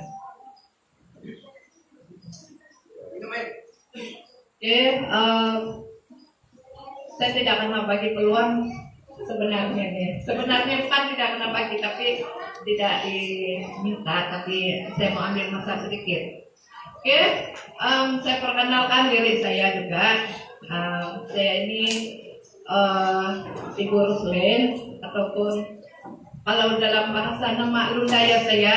Oke, saya tidak akan bagi peluang sebenarnya nih. Sebenarnya bukan tidak akan bagi, tapi tidak diminta, tapi saya mau ambil masa sedikit. Oke, saya perkenalkan diri saya juga. Saya ini Ibu Ruslin, ataupun kalau dalam bahasa nama Lundaya saya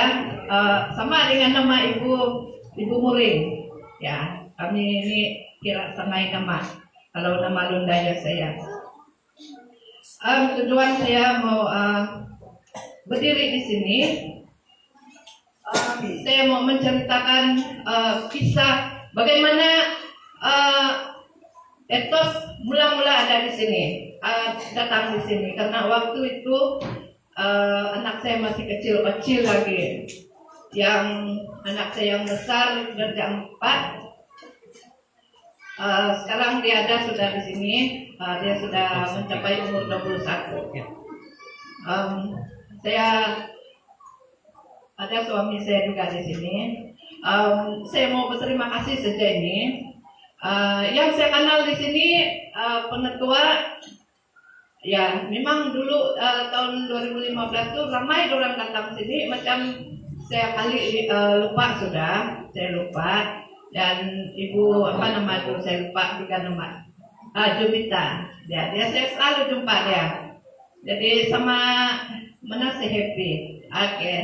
sama dengan nama Ibu Muring. Ya, kami ini kira samai nama. Kalau nama Lundaya saya. Tujuan saya mau berdiri di sini. Saya mau menceritakan kisah bagaimana etos mula-mula ada di sini, datang di sini karena waktu itu anak saya masih kecil-kecil lagi. Yang anak saya yang besar kerja 4. Sekarang dia sudah di sini. Dia sudah mencapai umur 21. Saya ada suami saya juga di sini. Saya mau berterima kasih saja ini. Yang saya kenal di sini penetua. Ya, memang dulu tahun 2015 tuh ramai orang datang sini, macam saya kali lupa sudah, saya lupa. Dan ibu apa nama itu saya lupa tiga nama, Jumita. Ya, dia saya selalu jumpa dia. Jadi sama mana saya happy. Oke.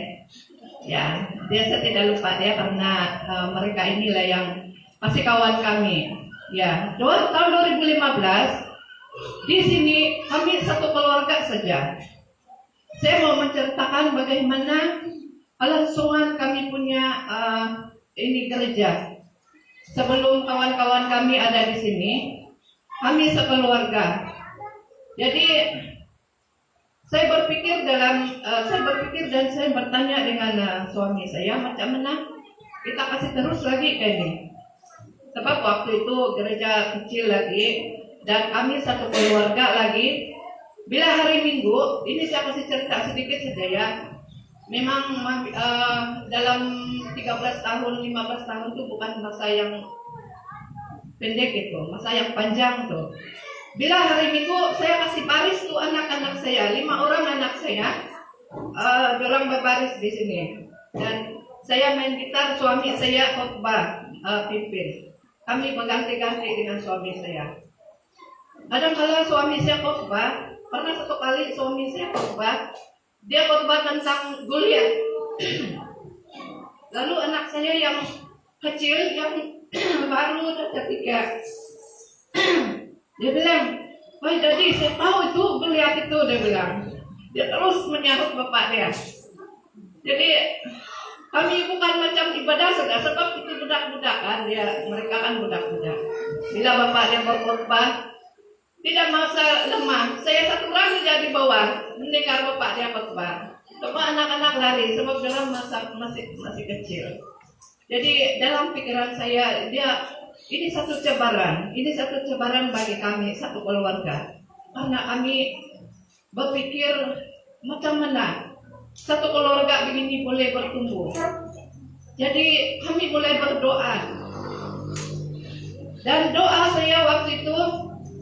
Ya, dia saya tidak lupa dia karena mereka inilah yang masih kawan kami. Ya, tahun 2015. Di sini kami satu keluarga saja. Saya mau menceritakan bagaimana kelangsungan kami punya ini gereja. Sebelum kawan-kawan kami ada di sini, kami sekeluarga. Jadi saya berpikir dan saya bertanya dengan suami saya, macam mana kita kasih terus lagi ini. Sebab waktu itu gereja kecil lagi. Dan kami satu keluarga lagi. Bila hari Minggu, ini saya kasih cerita sedikit saja ya. Memang dalam 13 tahun, 15 tahun itu bukan masa yang pendek itu, masa yang panjang tuh. Bila hari Minggu saya kasih baris tuh anak-anak saya, 5 orang anak saya, dorang berbaris di sini. Dan saya main gitar, suami saya khotbah pimpin. Kami mengganti-ganti dengan suami saya. Kadang-kala suami saya khotbah, pernah satu kali suami saya khotbah, dia khotbah tentang Goliat. Lalu anak saya yang kecil, yang baru ketiga, dia bilang, "Wah, jadi saya tahu itu Goliat itu," dia bilang. Dia terus menyahut bapak dia. Jadi kami bukan macam ibadah saja, sebab itu budak-budak kan, mereka kan budak-budak. Bila bapak dia berkhotbah, tidak masa lemah. Saya satu orang saja di bawah mendengar bapak dia khotbah. Semua anak-anak lari sebab dalam masih kecil. Jadi dalam pikiran saya ini satu cabaran bagi kami satu keluarga. Karena kami berpikir macam mana satu keluarga begini boleh bertumbuh. Jadi kami mulai berdoa. Dan doa saya waktu itu,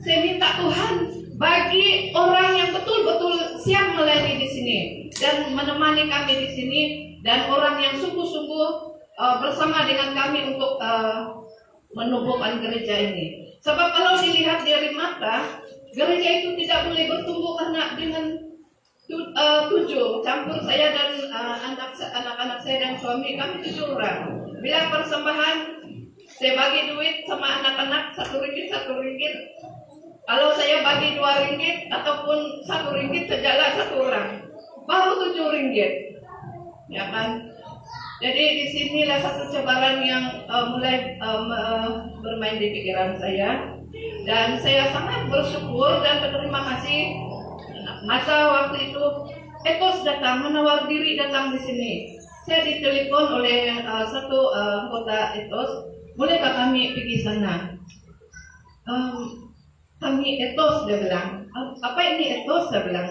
saya minta Tuhan bagi orang yang betul-betul siap melayani di sini dan menemani kami di sini, dan orang yang sungguh-sungguh bersama dengan kami untuk menumbuhkan gereja ini. Sebab kalau dilihat dari mata, gereja itu tidak boleh bertumbuh karena dengan 7 campur saya dan anak-anak saya dan suami, kami 7 orang. Bila persembahan, saya bagi duit sama anak-anak 1 ringgit. Kalau saya bagi 2 ringgit ataupun 1 ringgit sajalah satu orang, baru 7 ringgit, ya kan? Jadi disinilah satu cabaran yang mulai bermain di pikiran saya. Dan saya sangat bersyukur dan berterima kasih masa waktu itu Etos datang menawar diri datang di sini. Saya ditelepon oleh satu anggota Etos, bolehkah kami pergi sana? Kami Etos, dia bilang. Apa ini Etos? Saya bilang.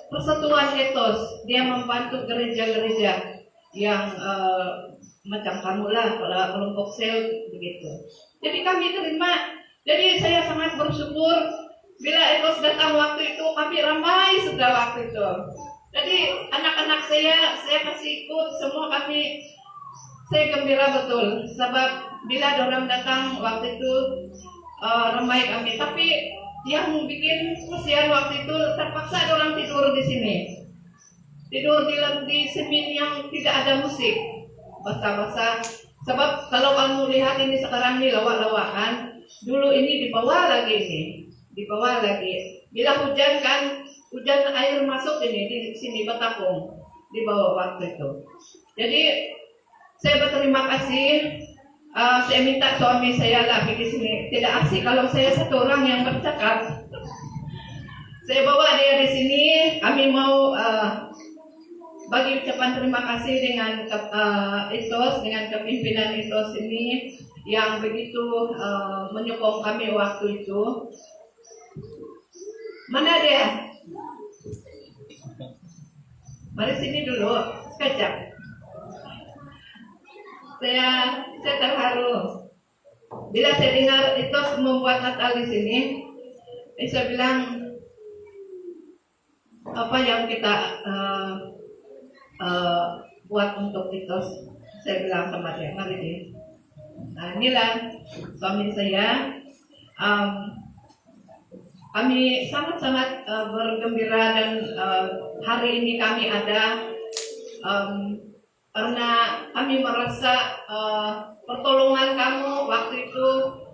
Persatuan Etos, dia membantu gereja-gereja yang macam kamu lah, kalau kelompok sel begitu. Jadi kami terima. Jadi saya sangat bersyukur bila Etos datang waktu itu, kami ramai sudah waktu itu. Jadi anak-anak saya kasih ikut semua kami. Saya gembira betul, sebab bila orang datang waktu itu ramai kami. Tapi yang bikin kesian waktu itu terpaksa orang tidur di sini. Tidur di semin yang tidak ada musik, basah-basah. Sebab kalau kamu lihat ini sekarang ini lawak-lawakan, dulu ini di bawah lagi ini, di bawah lagi. Bila hujan kan, hujan air masuk ini di sini Batapung, di bawah waktu itu. Jadi saya berterima kasih. Saya minta suami saya lah pergi sini. Tidak asik kalau saya satu orang yang bercakap. Saya bawa dia di sini. Kami mau bagi ucapan terima kasih dengan Etos, dengan kepimpinan Etos ini yang begitu menyokong kami waktu itu. Mana dia? Mari sini dulu, sekejap. Saya terharu. Bila saya dengar Etos membuat Natal di sini, saya bilang apa yang kita buat untuk Etos. Saya bilang sama dia, mari dia. Nah, inilah suami saya. Kami sangat-sangat bergembira dan hari ini kami ada karena kami merasa pertolongan kamu waktu itu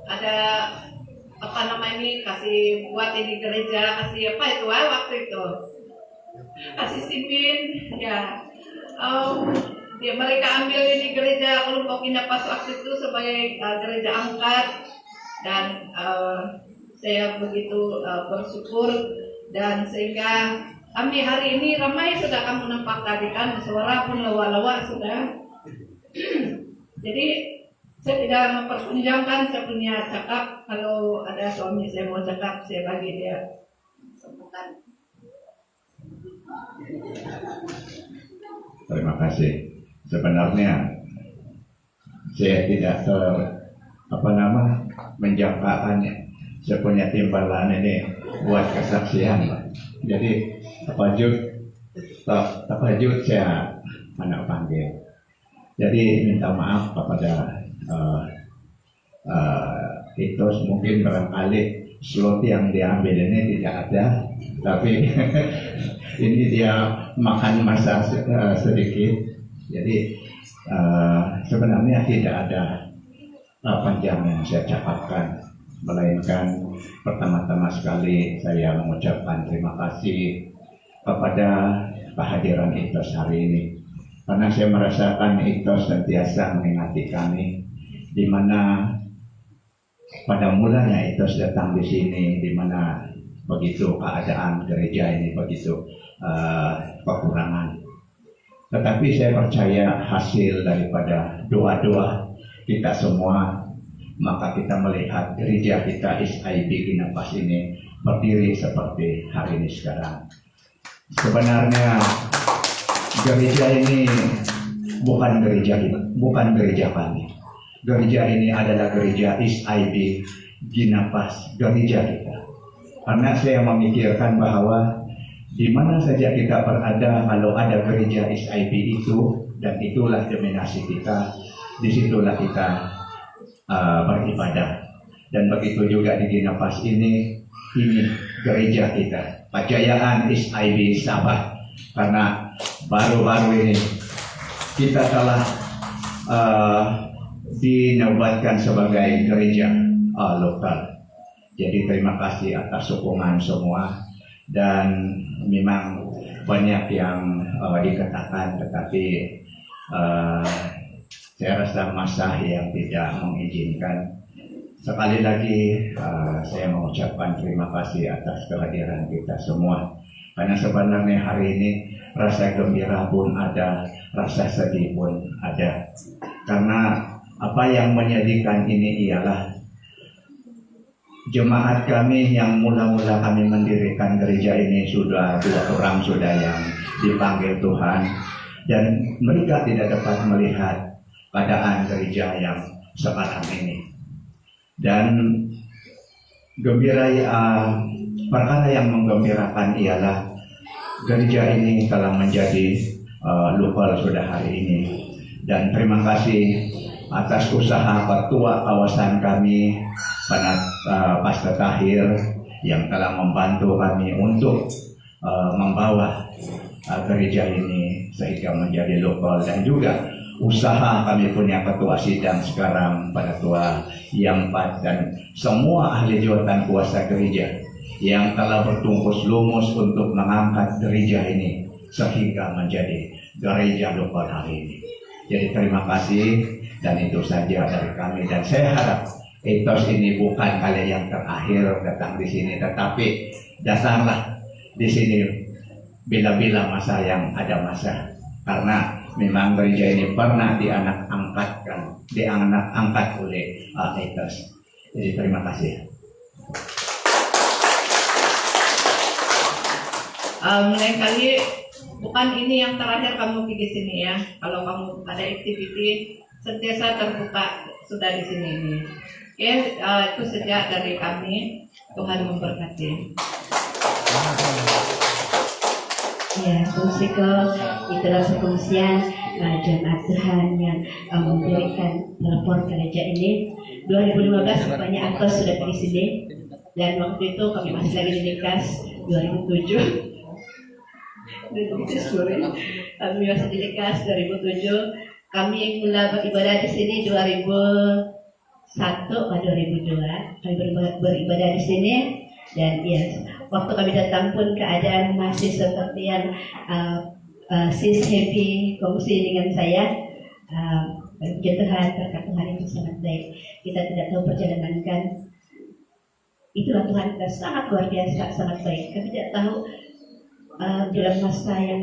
ada apa namanya ini, kasih buat ini gereja, kasih apa itu waktu itu, kasih simbin ya. Mereka ambil ini gereja kelompok Inapas waktu itu sebagai gereja angkat, dan saya begitu bersyukur, dan sehingga kami hari ini ramai sudah kamu nampak tadi kan, suara pun lawa-lawa sudah. Jadi saya tidak memperpanjangkan, saya punya cakap. Kalau ada suami saya mau cakap, saya bagi dia kesempatan. Terima kasih. Sebenarnya saya tidak menjangkakannya. Saya punya timbalan ini buat kesaksian. Jadi Jud saya anak panggil. Jadi minta maaf kepada Etos, mungkin barangkali slot yang diambil ini tidak ada, tapi ini dia makan masa sedikit. Jadi sebenarnya tidak ada panjang yang saya cakapkan, melainkan pertama-tama sekali saya mengucapkan terima kasih kepada kehadiran Etos hari ini, karena saya merasakan Etos sentiasa mengingati kami, di mana pada mulanya Etos datang di sini, di mana begitu keadaan gereja ini begitu kekurangan. Tetapi saya percaya hasil daripada doa-doa kita semua, maka kita melihat gereja kita SIB Inapas ini berdiri seperti hari ini sekarang. Sebenarnya gereja ini bukan gereja kami. Gereja ini adalah gereja SIB Inapas, gereja kita. Karena saya memikirkan bahwa di mana saja kita berada, kalau ada gereja SIB itu, dan itulah dominasi kita, disitulah kita beribadah. Dan begitu juga di Inapas ini gereja kita, Pajayaan SIB Sabah. Karena baru-baru ini kita telah dinobatkan sebagai gereja lokal. Jadi terima kasih atas sokongan semua, dan memang banyak yang dikatakan, tetapi saya rasa masa yang tidak mengizinkan. sekali lagi saya mengucapkan terima kasih atas kehadiran kita semua. Karena sebenarnya hari ini rasa gembira pun ada, rasa sedih pun ada. Karena apa yang menyedihkan ini ialah jemaat kami yang mula-mula kami mendirikan gereja ini sudah 2 orang sudah yang dipanggil Tuhan, dan mereka tidak dapat melihat keadaan gereja yang sekarang ini. Dan perkara yang menggembirakan ialah gereja ini telah menjadi lokal sudah hari ini. Dan terima kasih atas usaha ketua kawasan kami, Pastor Tahir, yang telah membantu kami untuk membawa gereja ini sehingga menjadi lokal, dan juga usaha kami punya ketua sidang sekarang, pada Ketua yang 4, dan semua ahli jawatan kuasa gereja yang telah bertungkus lumus untuk mengangkat gereja ini sehingga menjadi gereja lokal hari ini. Jadi terima kasih, dan itu saja dari kami. Dan saya harap etos ini bukan kali yang terakhir datang di sini, tetapi datanglah di sini bila-bila masa yang ada masa. Karena memang gereja ini pernah dianak angkat oleh etos. Jadi terima kasih. Lain kali bukan ini yang terakhir kamu di sini ya. Kalau kamu ada aktiviti sentiasa terbuka sudah di sini ini. Oke, itu saja dari kami. Tuhan memberkati. Ya, Fungsikal itulah perkongsian jemaat Tuhan yang mendirikan telepon gereja ini. 2015 banyak angkot sudah di sini, dan waktu itu kami masih lagi di Nikas 2007. Kami masih di Nikas 2007. Kami mulai beribadah di sini 2001 atau 2002. Kami beribadah di sini, dan ya, waktu kami datang pun keadaan masih seperti yang Sis Happy kongsi dengan saya. Puji Tuhan, berkat Tuhan itu sangat baik. Kita tidak tahu perjalanan kan. Itulah Tuhan kita sangat luar biasa, sangat baik. Kami tidak tahu dalam masa yang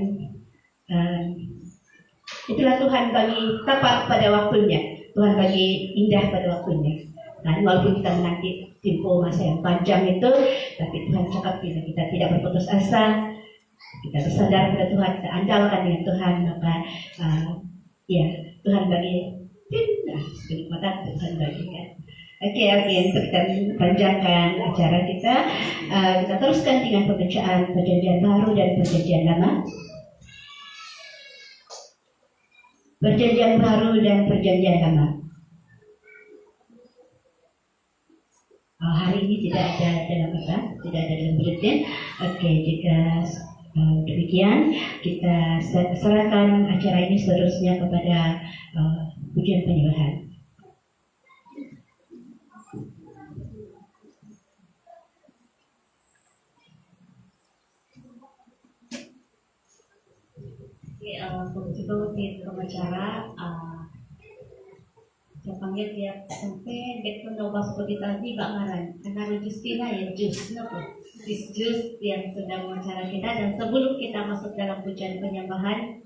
itulah Tuhan bagi tepat pada waktunya. Tuhan bagi indah pada waktunya. Nah, walaupun kita menanti tempo masa yang panjang itu, tapi Tuhan cakap bila kita tidak berputus asa, kita bersandar pada Tuhan, kita andalkan dengan Tuhan, maka ya Tuhan bagi kenikmatan Tuhan bagikan. Oke, untuk kita panjangkan acara kita, kita teruskan dengan pembacaan Perjanjian Baru dan Perjanjian Lama. Perjanjian Baru dan Perjanjian Lama. Hari ini tidak ada dalam peta, tidak ada dalam bulletin. Oke, jika demikian, kita serahkan acara ini seterusnya kepada pujian penyembahan. Untuk di pembicara, saya panggil dia sampai dia pun coba seperti tadi Mbak Maran, karena Justina ya jus yang sedang wawancara kita. Dan sebelum kita masuk dalam pujian penyembahan,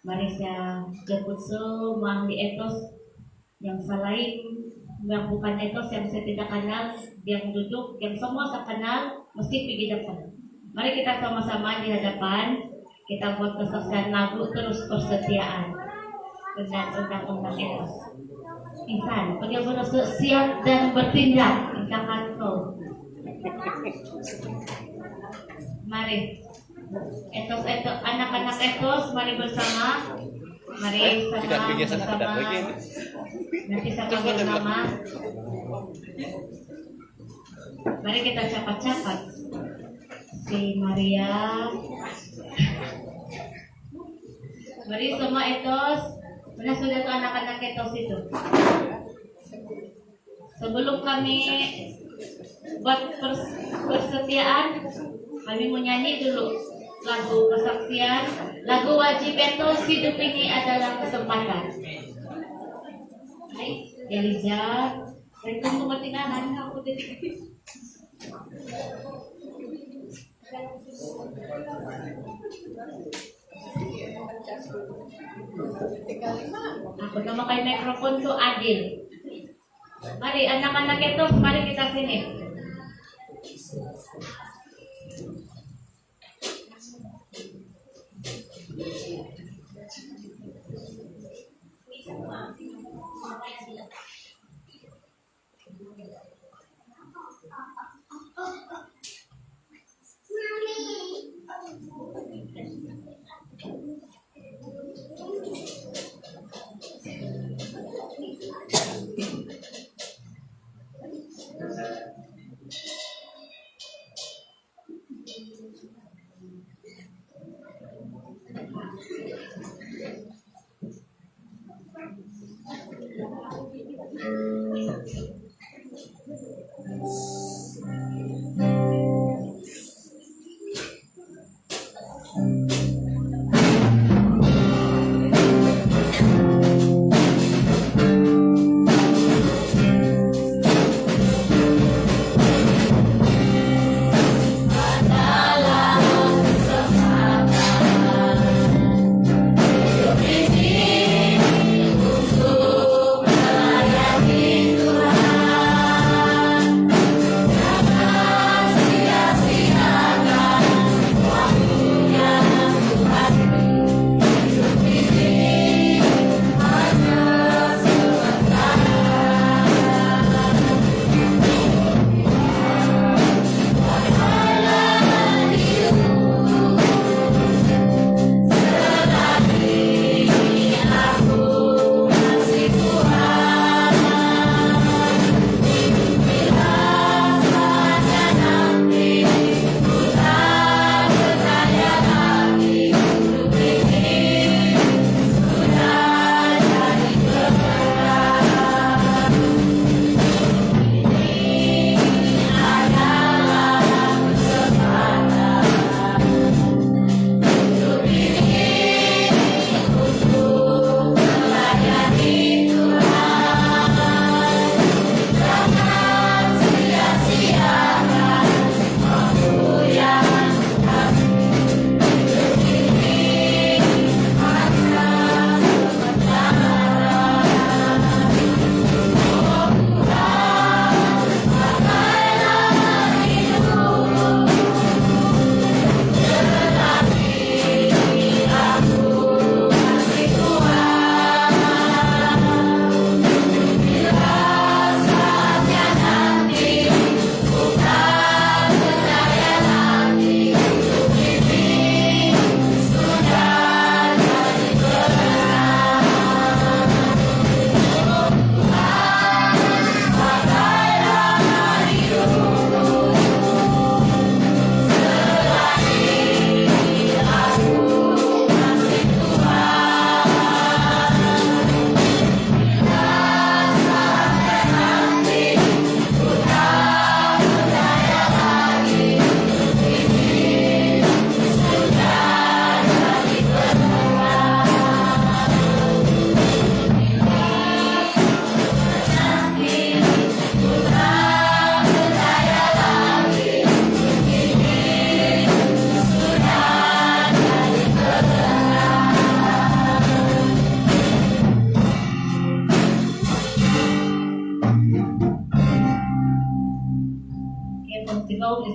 mari saya jemput semua ahli etos yang selain yang bukan etos, yang saya tidak kenal, yang duduk, yang semua saya kenal, mesti pergi depan. Mari kita sama-sama di hadapan. Kita buat kesaksian lagu terus persetiaan dengan undang-undang etos. Insan, bagaimana siap dan bertindak tingkahkan kau. Mari etos, anak-anak etos, mari bersama. Mari bersama. Nanti saya panggil nama. Mari kita capat-capat. Si Maria. Mari semua etos. Mana sudah tuh anak-anak etos itu? Sebelum kami buat persetiaan, kami mau nyanyi dulu lagu kesaksian. Lagu wajib etos, hidup ini adalah kesempatan. Hai, Eliza, Saya kung kumatinganan ako dito. Ako naman kay microphone to Adil. Mari, anak-anak ito, mari kita sini.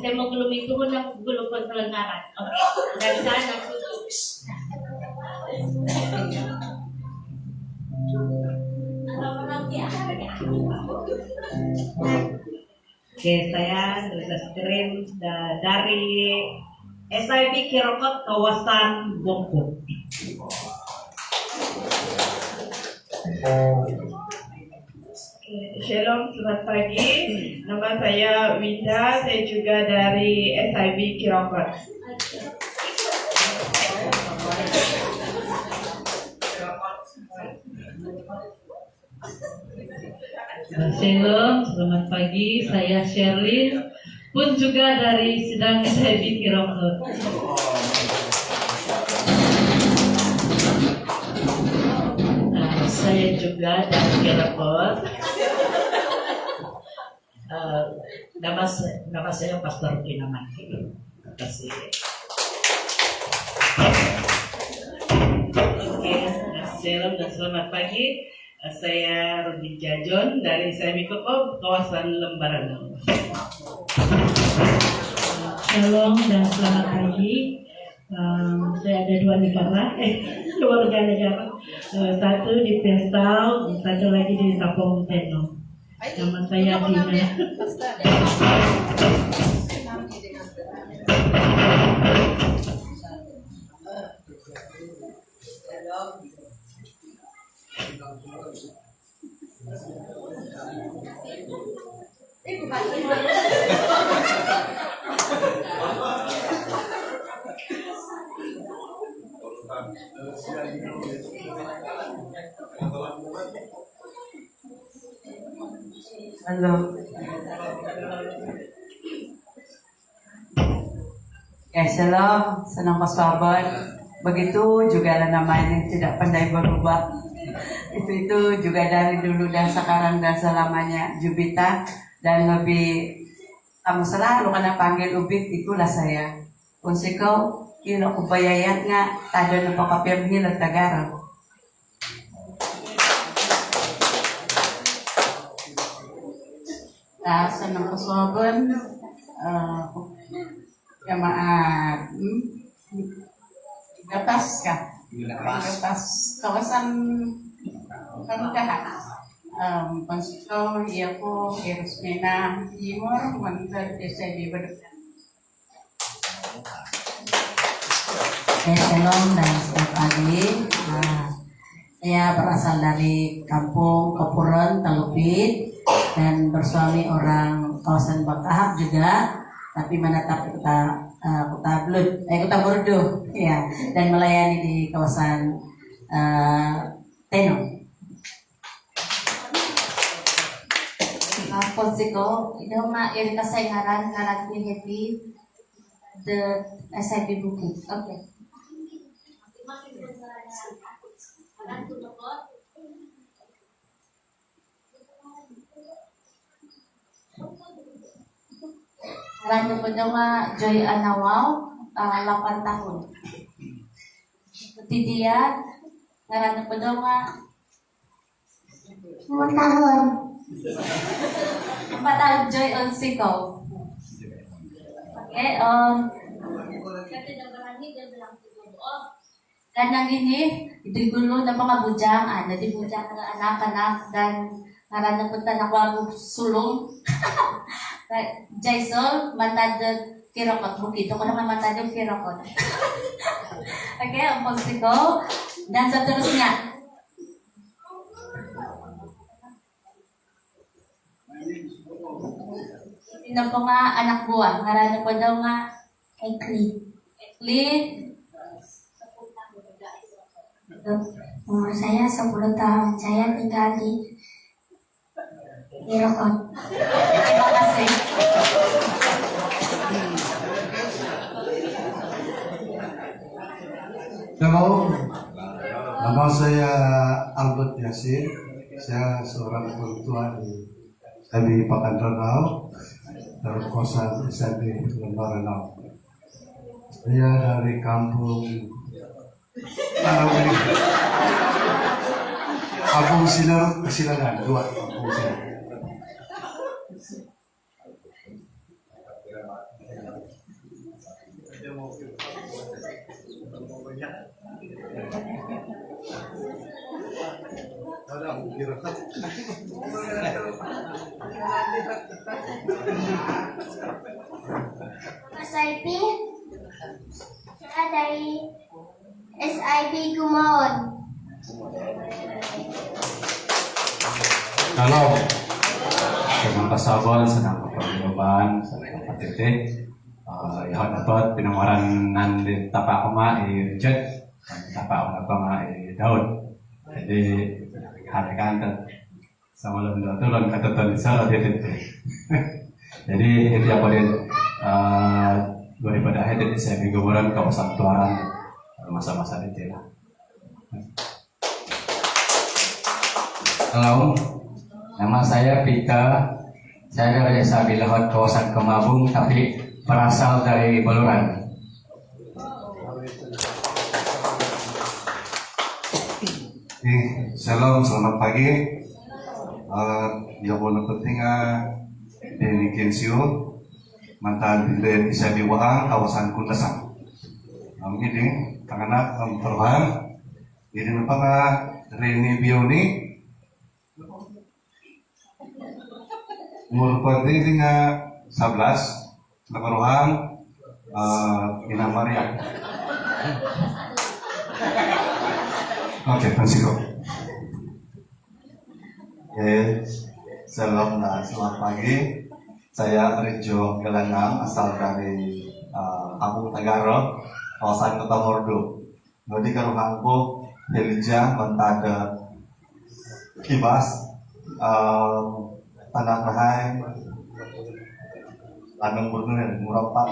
Saya mau belum itu pun aku belum keselengaran. Dari sana tutup. Oke, saya Nusa Stream dari SIB Kirokot kawasan Bongkot. Shalom, selamat pagi. Nama saya Winda, saya juga dari SIB Kirokot. Shalom, selamat pagi. Saya Sherlyn, pun juga dari Sedang SIB Kirokot. Saya juga dari Kirokot. nama saya Pastor Kinaman. Terima kasih. Oke, shalom dan selamat pagi. Saya Rudi Jajon dari Semikop kawasan Lembaran. Shalom dan selamat pagi. Saya ada dua negara. Satu di Pestau, satu lagi di Kampung Teno. Nama saya Dina. Halo. Ya, shalom, senang bersahabat. Begitu juga ada namanya yang tidak pandai berubah. Itu juga dari dulu dan sekarang dan selamanya Jubita. Dan lebih kamu selalu kena panggil Ubit, itulah saya. Unsiko, kino kubayayat nga, tado na pakapiyam nila Tagara. Senang kesuaban, jamaah Gatas kah? Gatas kawasan Kamudahan. Pansito, iya po, Erosmena, Timur, Mantan, Desa di Berdekat. Shalom dan selamat pagi. Saya berasal dari kampung Kepuren, Telupit, dan bersuami orang kawasan Bakahap juga, tapi menetap di Kota Bordeaux, ya, dan melayani di kawasan Teno. Ponsiko, itu mah iri kasaingaran ngaran happy the SIB Bukit. Oke. Ngaran penjama Joy Anawal 8 tahun. Tidia ngaran penjama 4 tahun. 4 tahun Joy Onsiko. Oke, dan yang ini di gulu na mga bujang, ada di bujang ng anak-anak dan ngaran punta na ko sulong. Jaisol matad kirokot bukito ko naman matad yung kirokot. Oke, ang Onsiko dan seterusnya. Ini po nga anak buah, ngaran po daw nga Ekli. Umur saya 10 tahun, saya tinggal di Irokon. Terima kasih. Halo, nama saya Albert Yasin. Saya seorang perempuan di Pekanbaru, dari kosan SIB Lembaran. Saya dari kampung Silangan, 2 kampung Silangan. SIB, saya dari SIB Gumaon. Halo, senang kasaban, senang kapagloban, senang kapatete. Yahan dapat pinamaran nanti tapak ma Richard, tapak apa ma Daud. Jadi hari kantor sama lembaga tu lon kata tuan salah dia tu. Jadi itu apa dia daripada akhir dari saya mingguan kawasan Tuaran masa-masa itu lah. Halo, nama saya Pita Saya dari desa Bilahot, kawasan Kemabung, tapi berasal dari Baluran. Shalom, selamat pagi. Yang paling penting dari Kensio, mantan di Isa Diwaang, kawasan Kundasan. Ini anak perubahan. Ini apa Reni Bioni. Umur penting 11, perubahan Ina Maria. Oke, Francisco. Shalom dan selamat pagi. Saya Rijo Gelanang, asal dari Kampung Tegaro, kawasan Kota Mordo. Jadi karuhangku Helija mentada kibas tanah rahai lanung burnun murompak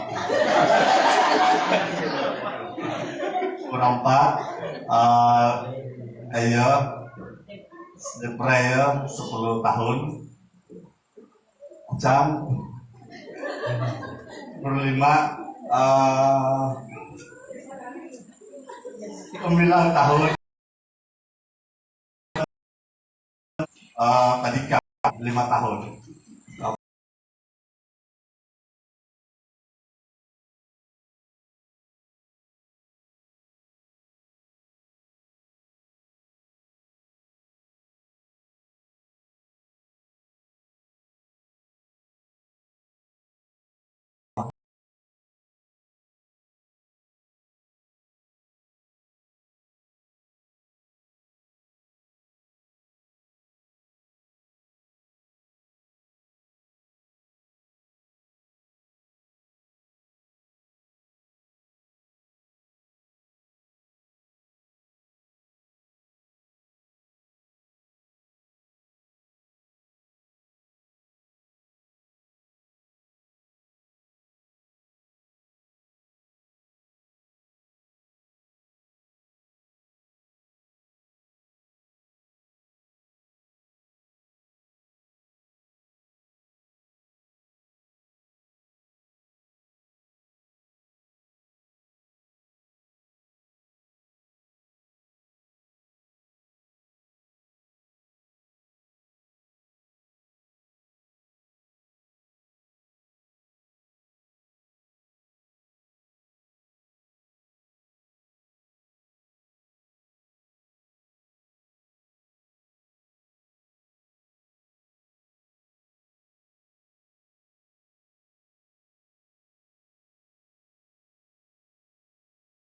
ayo Depraya 10 tahun jam 5 9 tahun Tadika 5 tahun.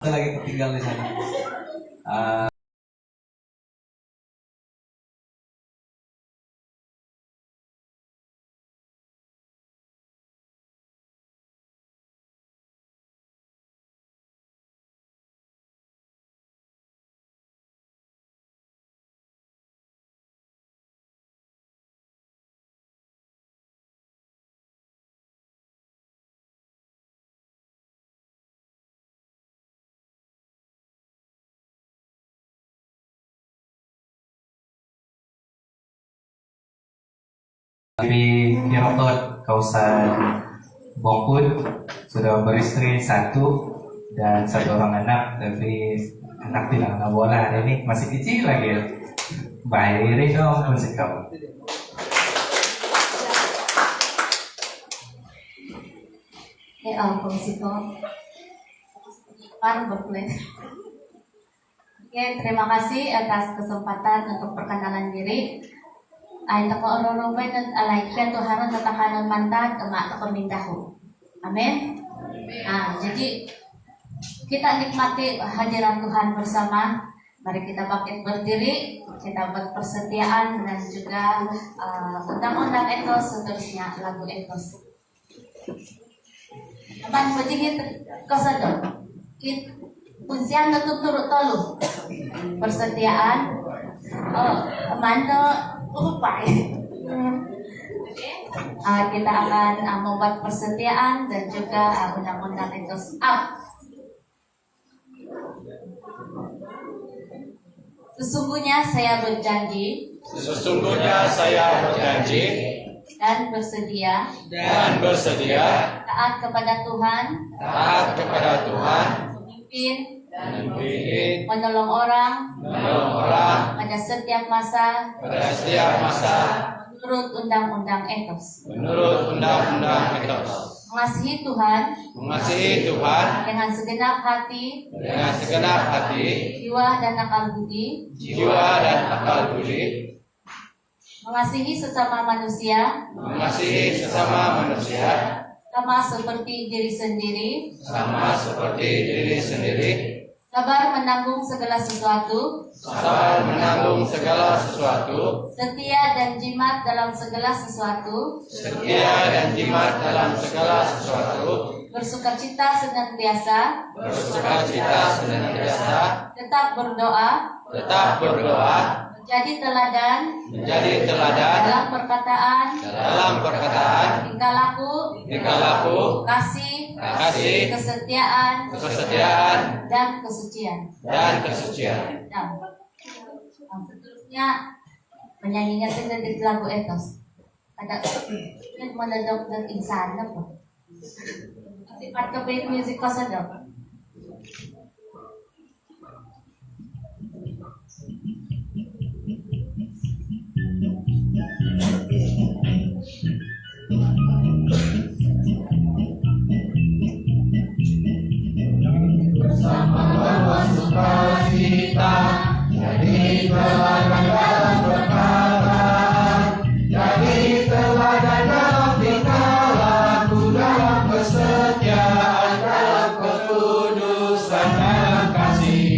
Saya lagi tinggal di sana. Dari Kirokot, kawasan Bongkut, sudah beristri 1 dan 1 orang anak, tapi anak bilang nggak boleh ini masih kecil lagi ya. Baik dong pun kamu. Komsiko berkelan. Oke, terima kasih atas kesempatan untuk perkenalan diri. Ay nakaororobay at alay kaya to haron natakanon mantag ama to kamindaho. Amen. Jadi kita nikmati hadirat Tuhan bersama. Mari kita bangkit berdiri, kita buat persetiaan dan juga undang-undang etos seterusnya lagu etos. Aman pajigit kasado. Unsian natuturo tolo. Persetiaan. Amanda upay. Kita akan membuat persetiaan dan juga undang-undang etos up. Sesungguhnya saya berjanji dan bersedia taat kepada Tuhan, memimpin, menolong orang, pada setiap masa, menurut undang-undang etos. Mengasihi Tuhan dengan segenap hati, jiwa dan akal budi, mengasihi sesama manusia, sama seperti diri sendiri, sabar menanggung segala sesuatu, setia dan jimat dalam segala sesuatu, bersukacita senantiasa, tetap berdoa, menjadi teladan dalam perkataan, tingkah laku, kasih, kesetiaan, dan kesucian. Nah, seterusnya penyanyinya sendiri lagu etos. Ada menedok dan insan apa? Sifat kebait musik kosadok. Bersama sukacita, jadi teladan dalam perkataan, jadi teladan dalam tingkah laku, dalam kesetiaan, dalam kekudusan, dalam kasih.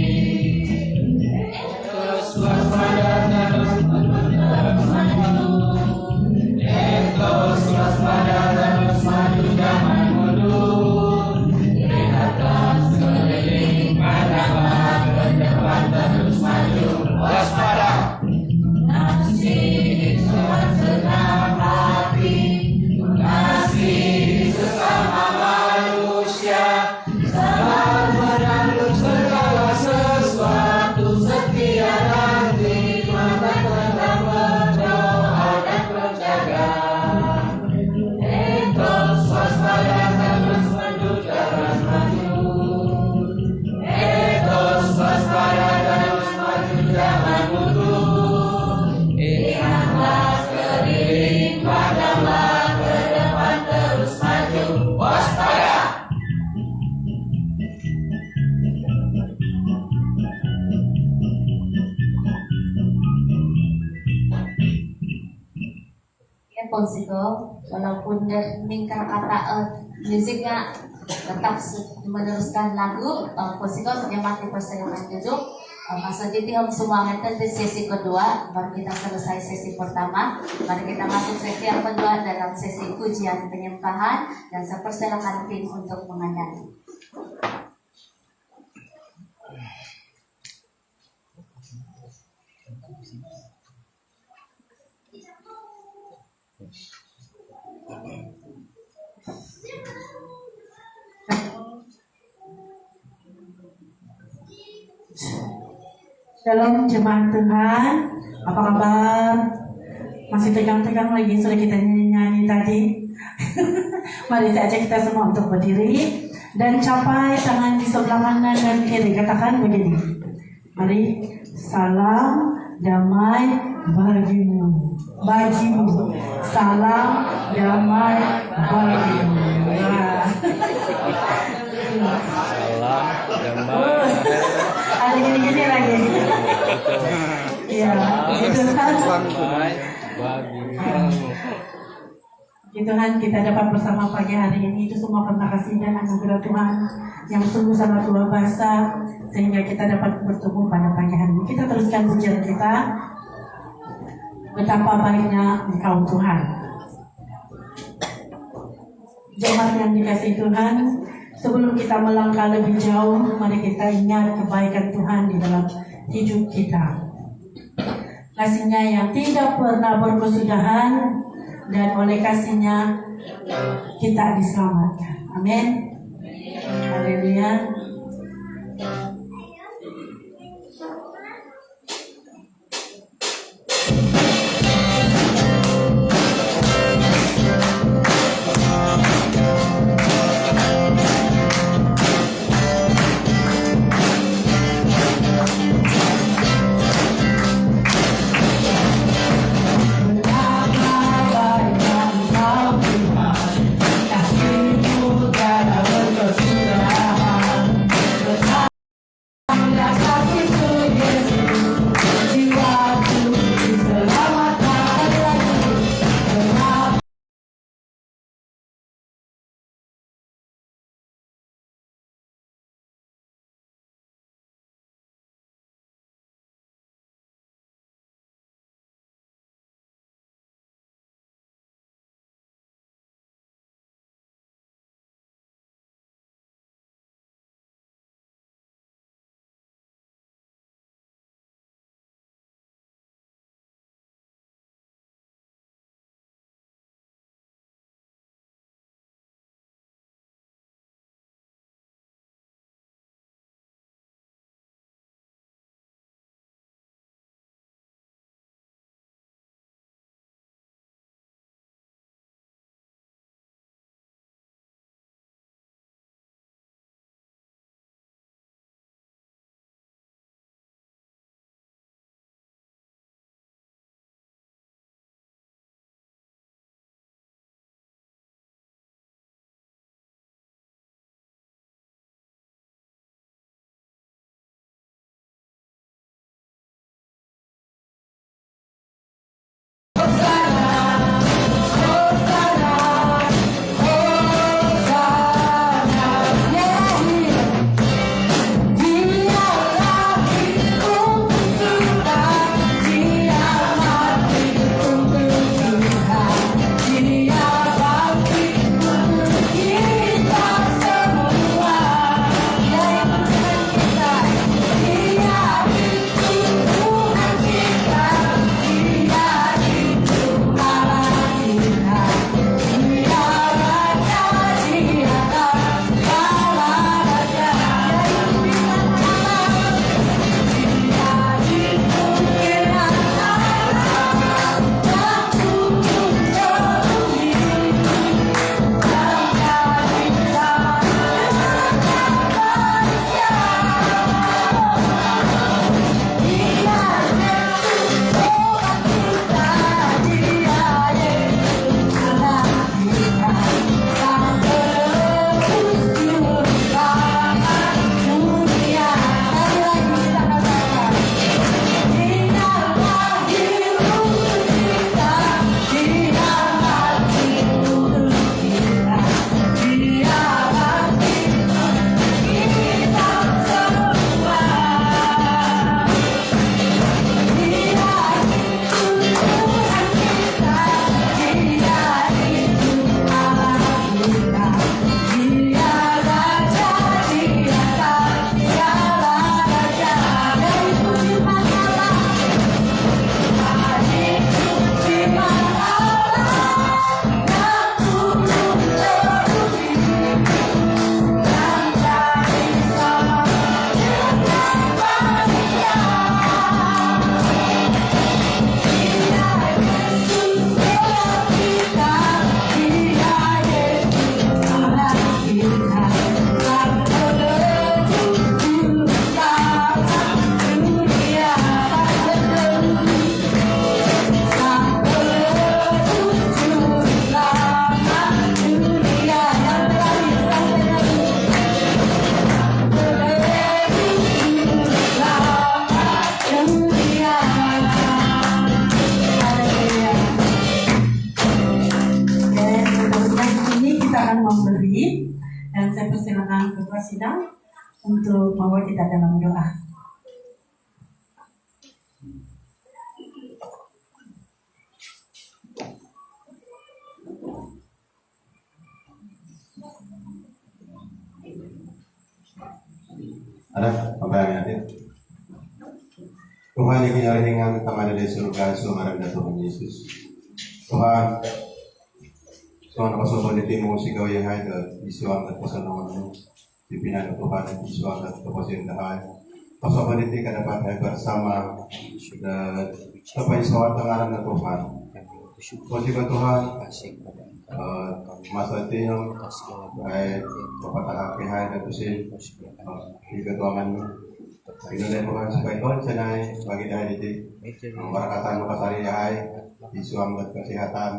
Terus waspada terus maju, terus waspada terus maju, jangan mundur. Lihatlah sekeliling, pandanglah ke depan, terus maju, waspada. Kasih segenap hati, kasih sesama manusia, sabar menanggung segala sesuatu, setia dan hikmat, dan tetap berdoa dan berjaga. Etos waspada terus maju, jangan maju. Etos waspada terus maju, jangan mundur. Ingatlah sekeliling, pandanglah ke depan, terus maju, waspada. Ya Posiko, walaupun meningkat kata musiknya tetap meneruskan lagu, Posiko menikmati persaingan duduk. Masa ditiham semua ngeten di sesi kedua, baru kita selesai sesi pertama. Mari kita masuk sesi yang kedua dalam sesi pujian penyembahan, dan saya persilakan tim untuk mengandani. Shalom jemaat Tuhan, apa kabar? Masih tegang-tegang lagi sudah kita nyanyi tadi. Mari saya ajak kita semua untuk berdiri dan capai tangan di sebelah kanan dan kiri. Katakan begini. Mari, salam damai bagimu, salam damai bagimu. Salam damai. Ada gini-gini lagi. Iya, Tuhan. Tuhan, kita dapat bersama pagi hari ini itu semua karena kasih dan anugerah Tuhan yang sungguh sangat luar biasa, sehingga kita dapat bertemu pada pagi hari ini. Kita teruskan pujian kita. Betapa baiknya Engkau Tuhan. Jemaat yang dikasihi Tuhan, sebelum kita melangkah lebih jauh, mari kita ingat kebaikan Tuhan di dalam hidup kita. Kasih-Nya yang tidak pernah berkesudahan, dan oleh kasih-Nya kita diselamatkan. Amin. Haleluya. sidang untuk membawa kita dalam doa. Ada apa yang hadir? Tuhan yang ringan sama ada di surga, sumarang Tuhan Yesus. Tuhan, Tuhan apa sopan di timu si kau yang ada di suang dan pasangan dipindah Tuhan di suang dan kepasindahan. Pasokan di tiga dapat bersama dan apa yang soal tengaran Tuhan. Puji Tuhan, masa itu yang baik Bapak Tahap Pihak dan Tusin di ketuangan Indonesia Tuhan supaya Tuhan cenai bagi dari itu membarakatan Bapak Sari Yahai di suam dan kesehatan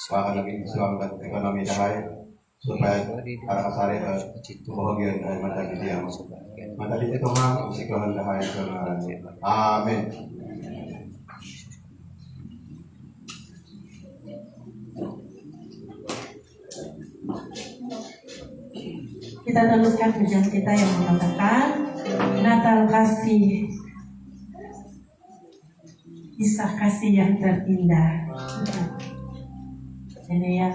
bahkan lagi di suam dan ekonomi Yahai supaya para kasari kebahagiaan dari mata di dia mata di Tuhan si Tuhan Yahai amin. Kita teruskan pujian kita yang mengatakan Natal kasih, kisah kasih yang terindah. Ini ya.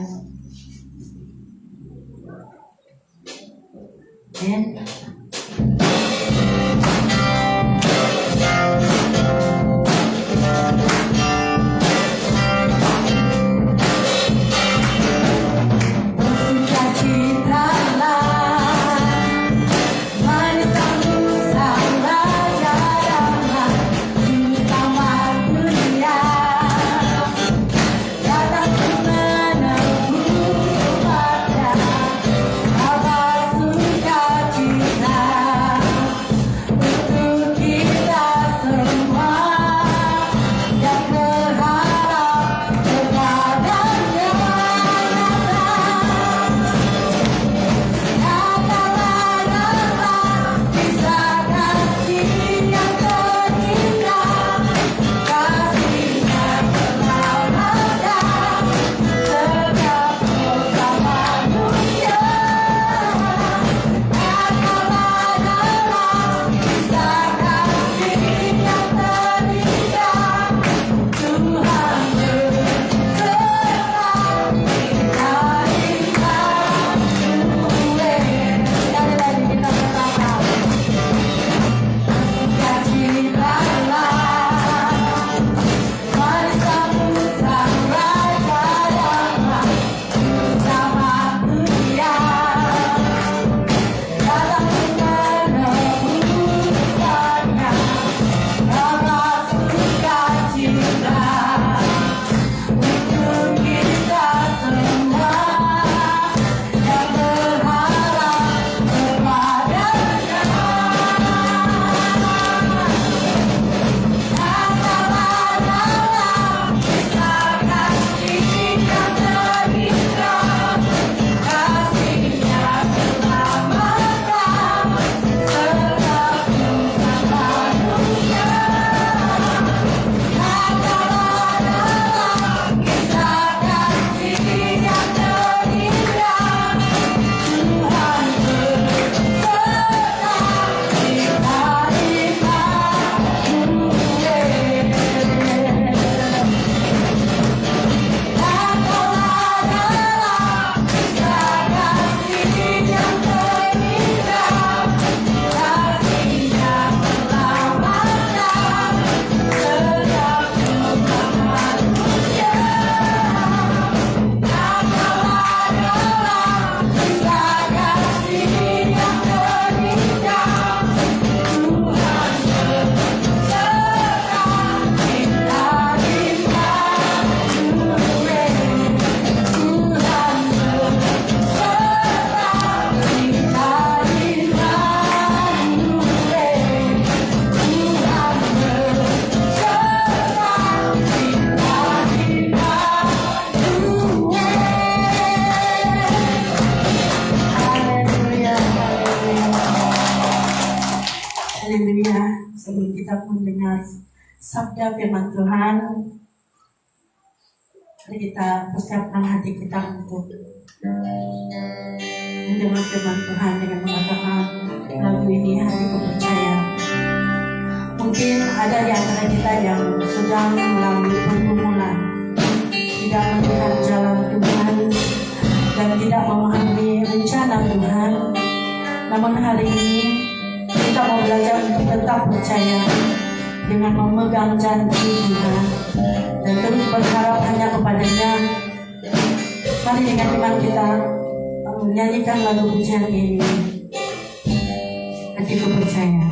sabda firman Tuhan, mari kita persiapkan hati kita untuk mendengar firman Tuhan dengan mengatakan, lagu ini Hatiku Percaya. Mungkin ada di antara kita yang sedang melalui pergumulan, tidak melihat jalan Tuhan dan tidak memahami rencana Tuhan. Namun hari ini kita mau belajar untuk tetap percaya dengan memegang janji Tuhan dan terus berharap hanya kepadanya. Mari dengan iman kita menyanyikan lagu pujian ini, Hatiku Percaya.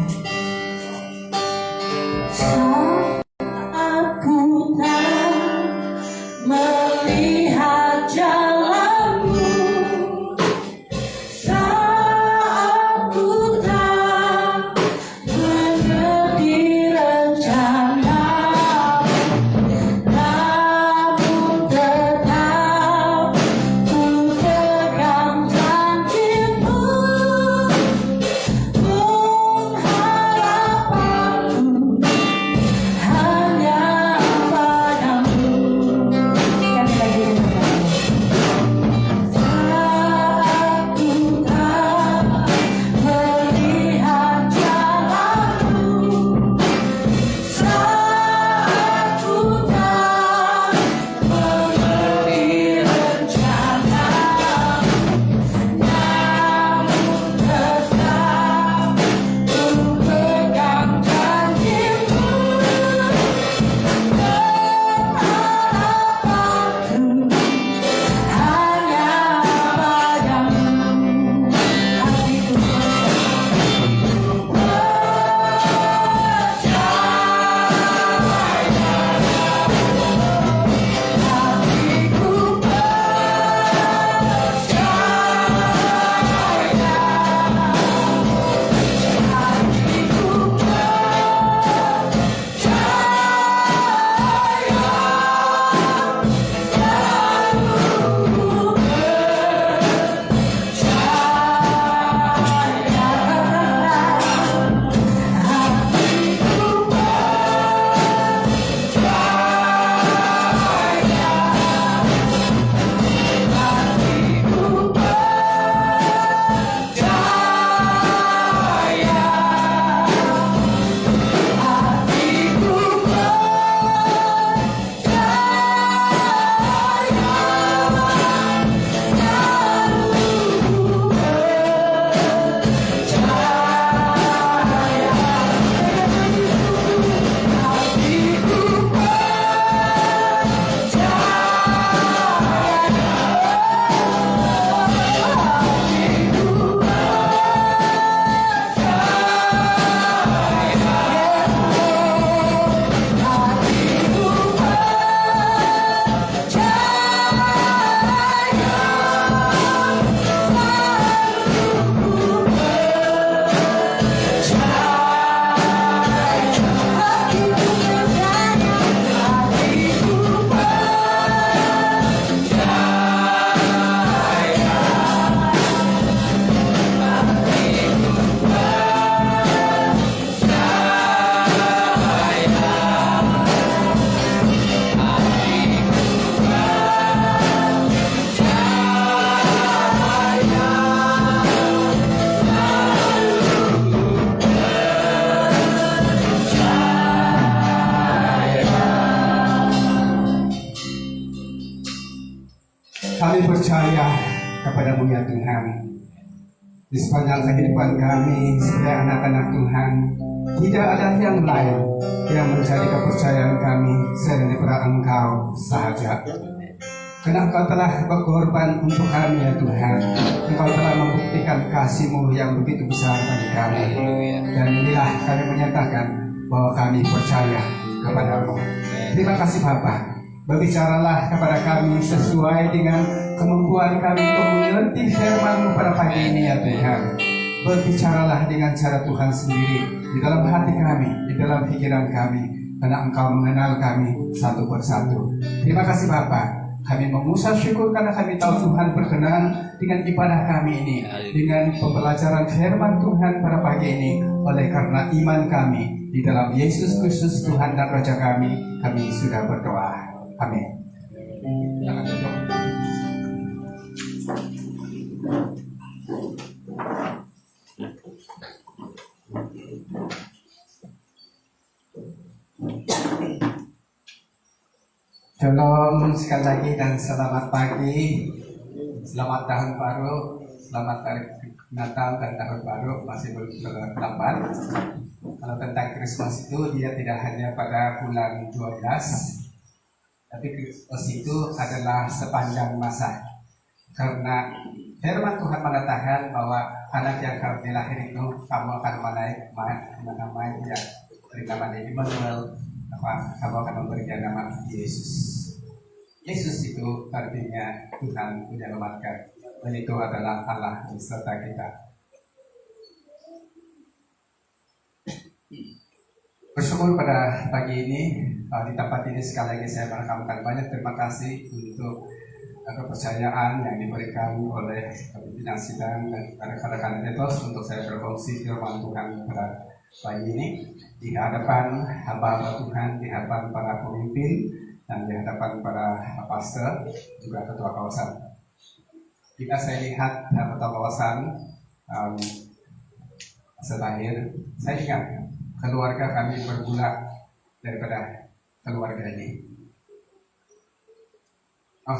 Saat ku tak melihat jalanmu, saat ku tak mengerti rencanamu, namun tetap ku pegang janjimu. Pengharapanku hanya padamu. Sekali lagi saat ku tak melihat jalanmu, saat ku tak mengerti rencanamu, namun tetap ku pegang janjimu. Pengharapanku hanya padamu. Hatiku Kami percaya kepadamu ya Tuhan. Di sepanjang kehidupan kami sebagai anak-anak Tuhan, tidak ada yang lain yang menjadi kepercayaan kami selain daripada Engkau sahaja. Karena Engkau telah berkorban untuk kami ya Tuhan. Engkau telah membuktikan kasih-Mu yang begitu besar bagi kami. Dan inilah kami menyatakan bahwa kami percaya kepadamu. Terima kasih Bapa. Berbicaralah kepada kami sesuai dengan kemampuan kami untuk mengerti firman-Mu pada pagi ini ya Tuhan. Berbicaralah dengan cara Tuhan sendiri di dalam hati kami, di dalam pikiran kami, karena Engkau mengenal kami satu persatu. Terima kasih Bapa. Kami mengucap syukur karena kami tahu Tuhan berkenan dengan ibadah kami ini, dengan pembelajaran firman Tuhan pada pagi ini. Oleh karena iman kami di dalam Yesus Kristus Tuhan dan Raja kami sudah berdoa. Amin. Jangan tutup. Shalom sekali lagi dan selamat pagi, selamat tahun baru, selamat hari Natal dan tahun baru masih belum terlambat. Kalau tentang Christmas itu dia tidak hanya pada bulan 12, tapi Christmas itu adalah sepanjang masa. Karena firman Tuhan mengatakan bahwa anak yang akan dilahir itu kamu akan menamai dia dari nama Immanuel, kamu akan memberikan nama Yesus. Yesus itu artinya Tuhan menyelamatkan, dan itu adalah Allah beserta kita. Bersyukur pada pagi ini, di tempat ini sekali lagi saya menekankan banyak terima kasih untuk kepercayaan yang diberikan oleh pimpinan sidang dan rekan-rekan etos untuk saya berfungsi firman Tuhan pada pagi ini di hadapan hamba Tuhan, di hadapan para pemimpin dan di hadapan para pastor juga ketua kawasan. Jika saya lihat ketua kawasan setahir, saya ingat keluarga kami bergula daripada keluarga ini.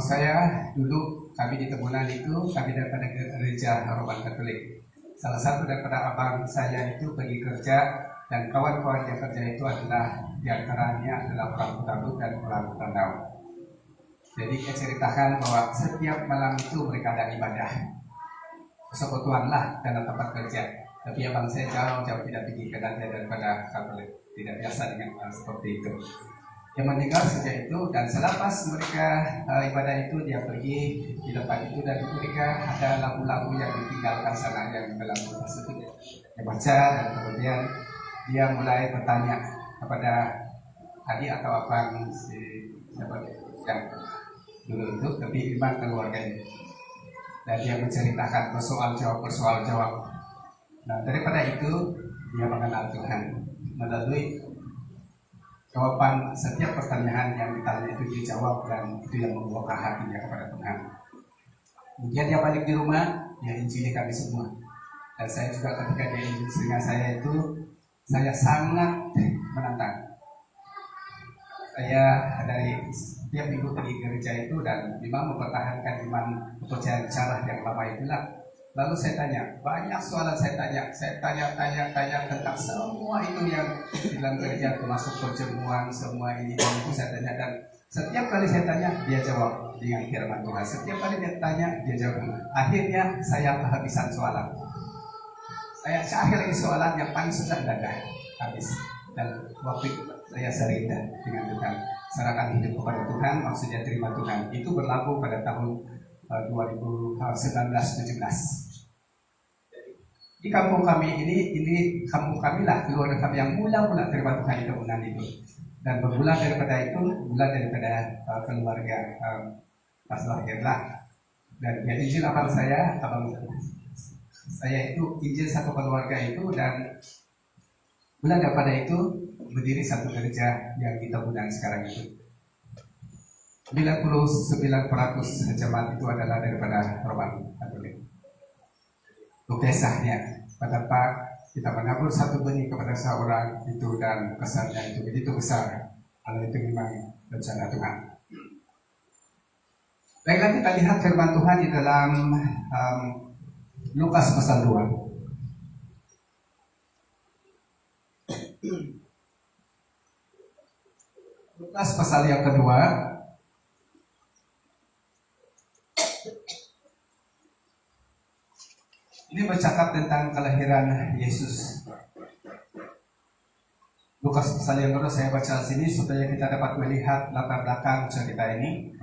Saya dulu kami di Tebunan itu kami daripada gereja Roman Katolik. Salah satu daripada abang saya itu pergi kerja dan kawan-kawan yang kerja itu adalah diantaranya adalah orang Kutabu dan orang Tandau. Jadi saya ceritakan bahwa setiap malam itu mereka ada ibadah persekutuan lah dalam tempat kerja. Tapi abang saya jauh-jauh tidak pergi ke gereja daripada Katolik, tidak biasa dengan seperti itu. Yang meninggal sejak itu dan selepas mereka ibadah itu dia pergi di tempat itu dan mereka ada lagu-lagu yang ditinggalkan sana yang dalam tersebut dia baca dan kemudian dia mulai bertanya kepada adik atau abang siapa yang dulu itu tapi iman keluarganya dan dia menceritakan bersoal jawab. Nah daripada itu dia mengenal Tuhan melalui jawaban setiap pertanyaan yang ditanya itu dijawab dan itu yang membuka hatinya kepada Tuhan. Kemudian dia balik di rumah, dia injili kami semua. Dan saya juga ketika dia injili dengan saya itu, saya sangat menantang. Saya dari setiap minggu pergi ke gereja itu dan memang mempertahankan iman kepercayaan cara yang lama itulah. Lalu saya tanya, banyak soalan saya tanya tentang semua itu yang di dalam gereja termasuk perjamuan semua ini dan itu saya tanya dan setiap kali saya tanya dia jawab dengan firman Tuhan. Setiap kali dia tanya dia jawab. Akhirnya saya kehabisan soalan. Saya cari lagi soalan yang paling susah dada habis dan waktu itu saya serindah dengan Tuhan. Serahkan hidup kepada Tuhan, maksudnya terima Tuhan. Itu berlaku pada tahun 2019-17. Di kampung kami ini kampung kami lah keluarga kami yang mula-mula terima Tuhan di Tebunan itu dan bermula daripada itu mula daripada keluarga pas lahirlah dan ya izin abang saya itu izin satu keluarga itu dan mula daripada itu berdiri satu gereja yang di Tebunan sekarang itu. 99% jemaat itu adalah daripada Roman Katolik. Itu kisahnya betapa kita menabur satu benih kepada seorang itu dan kesannya itu begitu besar. Kalau itu memang rencana Tuhan. Baiklah kita lihat firman Tuhan di dalam Lukas pasal 2. Lukas pasal yang kedua. Ini bercakap tentang kelahiran Yesus. Lukas pasal yang kedua saya baca di sini supaya kita dapat melihat latar belakang cerita ini.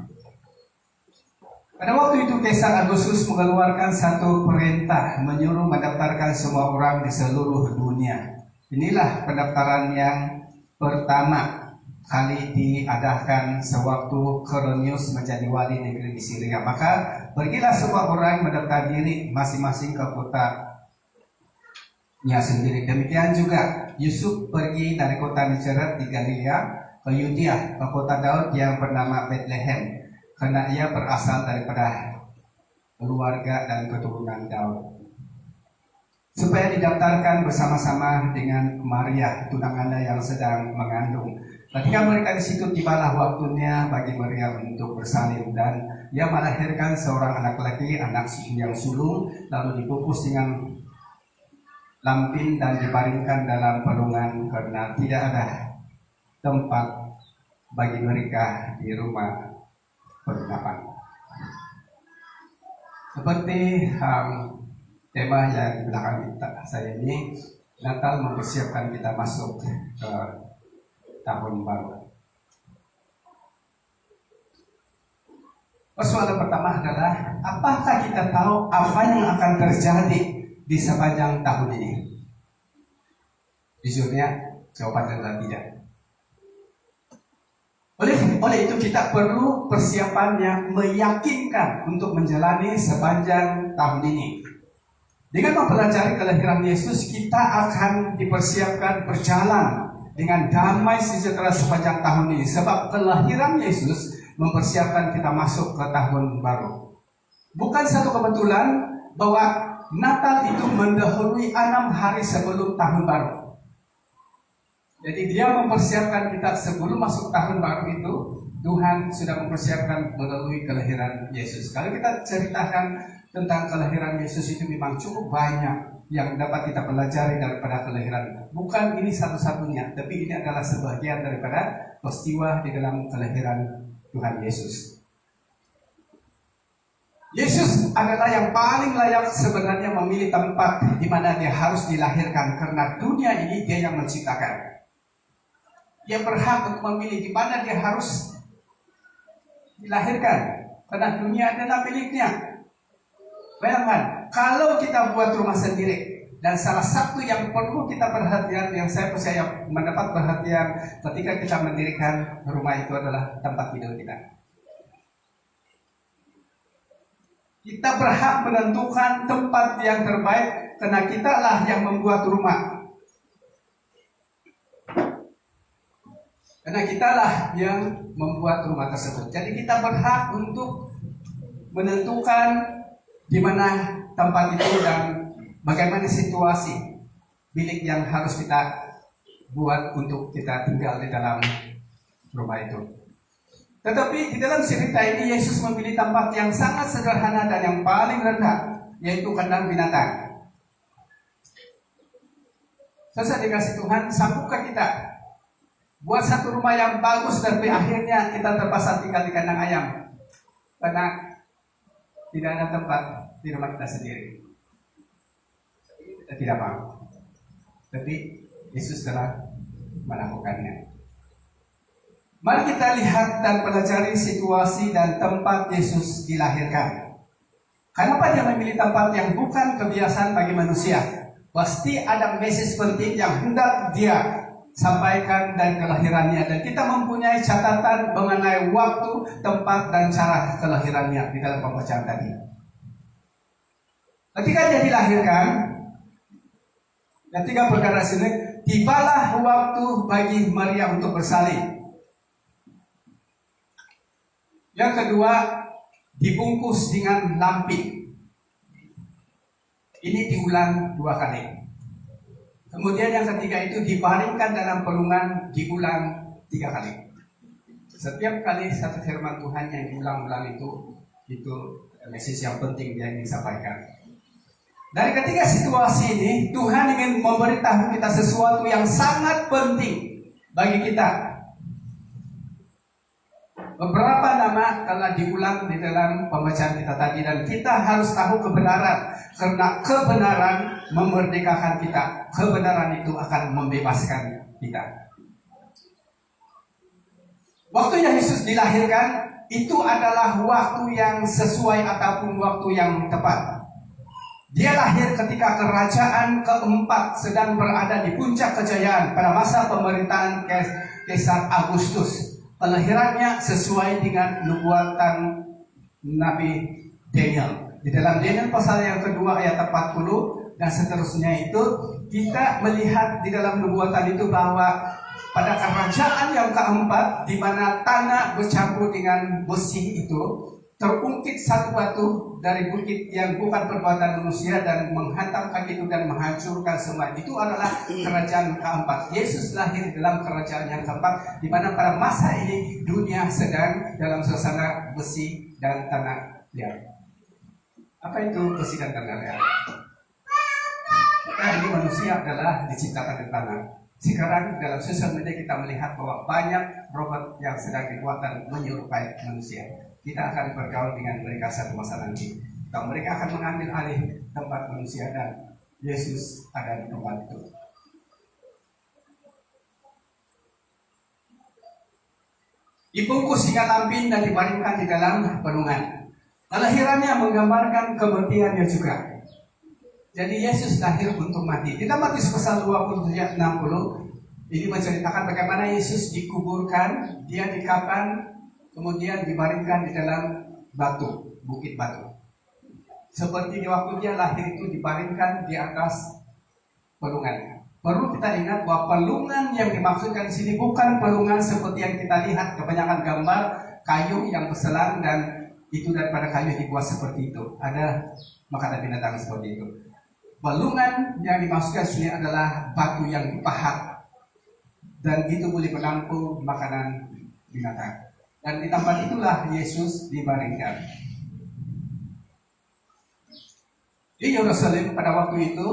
Pada waktu itu Kaisar Agustus mengeluarkan satu perintah menyuruh mendaftarkan semua orang di seluruh dunia. Inilah pendaftaran yang pertama kali diadakan sewaktu Kornelius menjadi wali negeri di Syria. Maka pergilah semua orang mendaftar diri masing-masing ke kotanya sendiri. Demikian juga Yusuf pergi dari kota Nazaret di Galilea ke Yudea, ke kota Daud yang bernama Bethlehem, karena ia berasal daripada keluarga dan keturunan Daud. supaya didaftarkan bersama-sama dengan Maria tunangannya yang sedang mengandung. Ketika mereka di situ, tibalah waktunya bagi Maria untuk bersalin, dan ia melahirkan seorang anak laki, anak yang sulung, lalu dibungkus dengan lampin dan dibaringkan dalam palungan karena tidak ada tempat bagi mereka di rumah penginapan. Seperti tema yang di belakang saya ini, Natal mempersiapkan kita masuk ke tahun baru. Persoalan pertama adalah, apakah kita tahu apa yang akan terjadi di sepanjang tahun ini? Jujurnya, jawabannya adalah tidak. Oleh itu kita perlu persiapan yang meyakinkan untuk menjalani sepanjang tahun ini. Dengan mempelajari kelahiran Yesus, kita akan dipersiapkan berjalan dengan damai sejahtera sepanjang tahun ini. Sebab kelahiran Yesus mempersiapkan kita masuk ke tahun baru. Bukan satu kebetulan bahwa Natal itu mendahului 6 hari sebelum tahun baru. Jadi dia mempersiapkan kita sebelum masuk tahun baru itu, Tuhan sudah mempersiapkan melalui kelahiran Yesus. Kalau kita ceritakan tentang kelahiran Yesus itu memang cukup banyak yang dapat kita pelajari daripada kelahiran. Bukan ini satu-satunya, tapi ini adalah sebagian daripada peristiwa di dalam kelahiran Tuhan Yesus. Yesus adalah yang paling layak sebenarnya memilih tempat di mana dia harus dilahirkan, karena dunia ini dia yang menciptakan. Dia berhak untuk memilih di mana dia harus dilahirkan, karena dunia adalah miliknya. Bayangkan, kalau kita buat rumah sendiri, dan salah satu yang perlu kita perhatian, yang saya percaya mendapat perhatian ketika kita mendirikan rumah itu adalah tempat tidur kita. Kita berhak menentukan tempat yang terbaik, karena kitalah yang membuat rumah. Karena kitalah yang membuat rumah tersebut. Jadi kita berhak untuk menentukan di mana tempat itu dan bagaimana situasi bilik yang harus kita buat untuk kita tinggal di dalam rumah itu. Tetapi di dalam cerita ini Yesus memilih tempat yang sangat sederhana dan yang paling rendah, yaitu kandang binatang. Selesai dikasih Tuhan, sanggupkah kita buat satu rumah yang bagus tapi akhirnya kita terpaksa tinggal di kandang ayam karena tidak ada tempat di rumah kita sendiri? Kita tidak mau. Tapi Yesus telah melakukannya. Mari kita lihat dan pelajari situasi dan tempat Yesus dilahirkan. Kenapa dia memilih tempat yang bukan kebiasaan bagi manusia? Pasti ada message penting yang hendak dia sampaikan dan kelahirannya. Dan kita mempunyai catatan mengenai waktu, tempat, dan cara kelahirannya di dalam pembacaan tadi. Ketika dia dilahirkan, ketiga perkara sini, tibalah waktu bagi Maria untuk bersalin. Yang kedua, dibungkus dengan lampin. Ini diulang 2 kali. Kemudian yang ketiga itu dibaringkan dalam palungan, diulang 3 kali. Setiap kali satu firman Tuhan yang diulang-ulang itu message yang penting yang disampaikan. Dari ketiga situasi ini, Tuhan ingin memberitahu kita sesuatu yang sangat penting bagi kita. Beberapa nama telah diulang di dalam pembacaan kita tadi, dan kita harus tahu kebenaran, karena kebenaran memerdekakan kita. Kebenaran itu akan membebaskan kita. Waktu yang Yesus dilahirkan itu adalah waktu yang sesuai ataupun waktu yang tepat. Dia lahir ketika kerajaan keempat sedang berada di puncak kejayaan pada masa pemerintahan Kaisar Agustus. Kelahirannya sesuai dengan nubuatan Nabi Daniel. Di dalam Daniel pasal yang kedua ayat 40 dan seterusnya itu, kita melihat di dalam nubuatan itu bahwa pada kerajaan yang keempat, di mana tanah bercampur dengan besi itu, terungkit satu batu dari bukit yang bukan perbuatan manusia dan menghantam kaki itu dan menghancurkan semua. Itu adalah kerajaan keempat. Yesus lahir dalam kerajaan yang keempat, di mana pada masa ini dunia sedang dalam suasana besi dan tanah liat. Apa itu besi dan tanah liat? Karena ini manusia adalah diciptakan dari tanah. Sekarang dalam sosial media kita melihat bahwa banyak robot yang sedang dibuat dan menyerupai manusia. Kita akan bergaul dengan mereka satu masa nanti. Dan mereka akan mengambil alih tempat manusia dan Yesus ada di tempat itu. Dibungkus hingga lampin dan dibaringkan di dalam penungan. Kelahirannya menggambarkan kematiannya juga. Jadi Yesus lahir untuk mati. Di dalam Matius pasal 20 ayat 60 ini menceritakan bagaimana Yesus dikuburkan, dia dikapan, kemudian dibaringkan di dalam batu, bukit batu. Seperti di waktu dia lahir itu dibaringkan di atas pelungan. Perlu kita ingat bahwa pelungan yang dimaksudkan di sini bukan pelungan seperti yang kita lihat, kebanyakan gambar kayu yang berselang dan itu daripada kayu dibuat seperti itu. Ada makanan binatang seperti itu. Pelungan yang dimaksudkan sini adalah batu yang dipahat dan itu boleh menampung makanan binatang. Dan di tempat itulah Yesus dibaringkan. Di Yerusalem pada waktu itu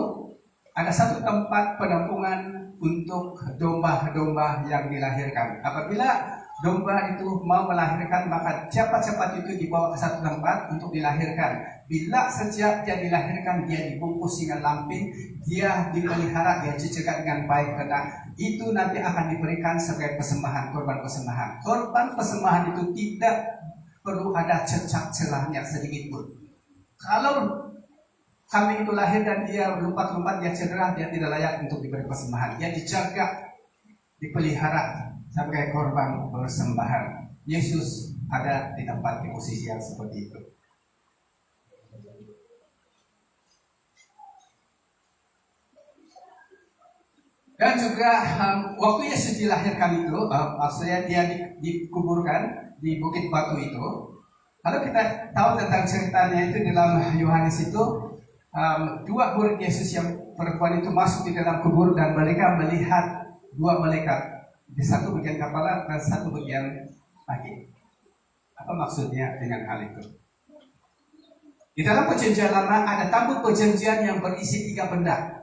ada satu tempat penampungan untuk domba-domba yang dilahirkan. Apabila domba itu mau melahirkan, maka cepat-cepat itu dibawa ke satu tempat untuk dilahirkan. Bila sejak dia dilahirkan, dia dibungkus dengan lampin, dia dipelihara, dia dijaga dengan baik, karena itu nanti akan diberikan sebagai persembahan, korban persembahan. Korban persembahan itu tidak perlu ada cecak celahnya sedikit pun. Kalau kambing itu lahir dan dia lompat-lompat, dia cedera, dia tidak layak untuk diberi persembahan. Dia dijaga, dipelihara sebagai korban persembahan. Yesus ada di tempat di posisi yang seperti itu. Dan juga waktu Yesus dilahirkan itu, maksudnya dia dikuburkan di bukit batu itu. Kalau kita tahu tentang ceritanya itu dalam Yohanes itu, dua murid Yesus yang perempuan itu masuk di dalam kubur dan mereka melihat dua malaikat. Di satu bagian kepala dan satu bagian kaki. Apa maksudnya dengan hal itu? Di dalam perjanjian lama ada tabut perjanjian yang berisi 3 benda.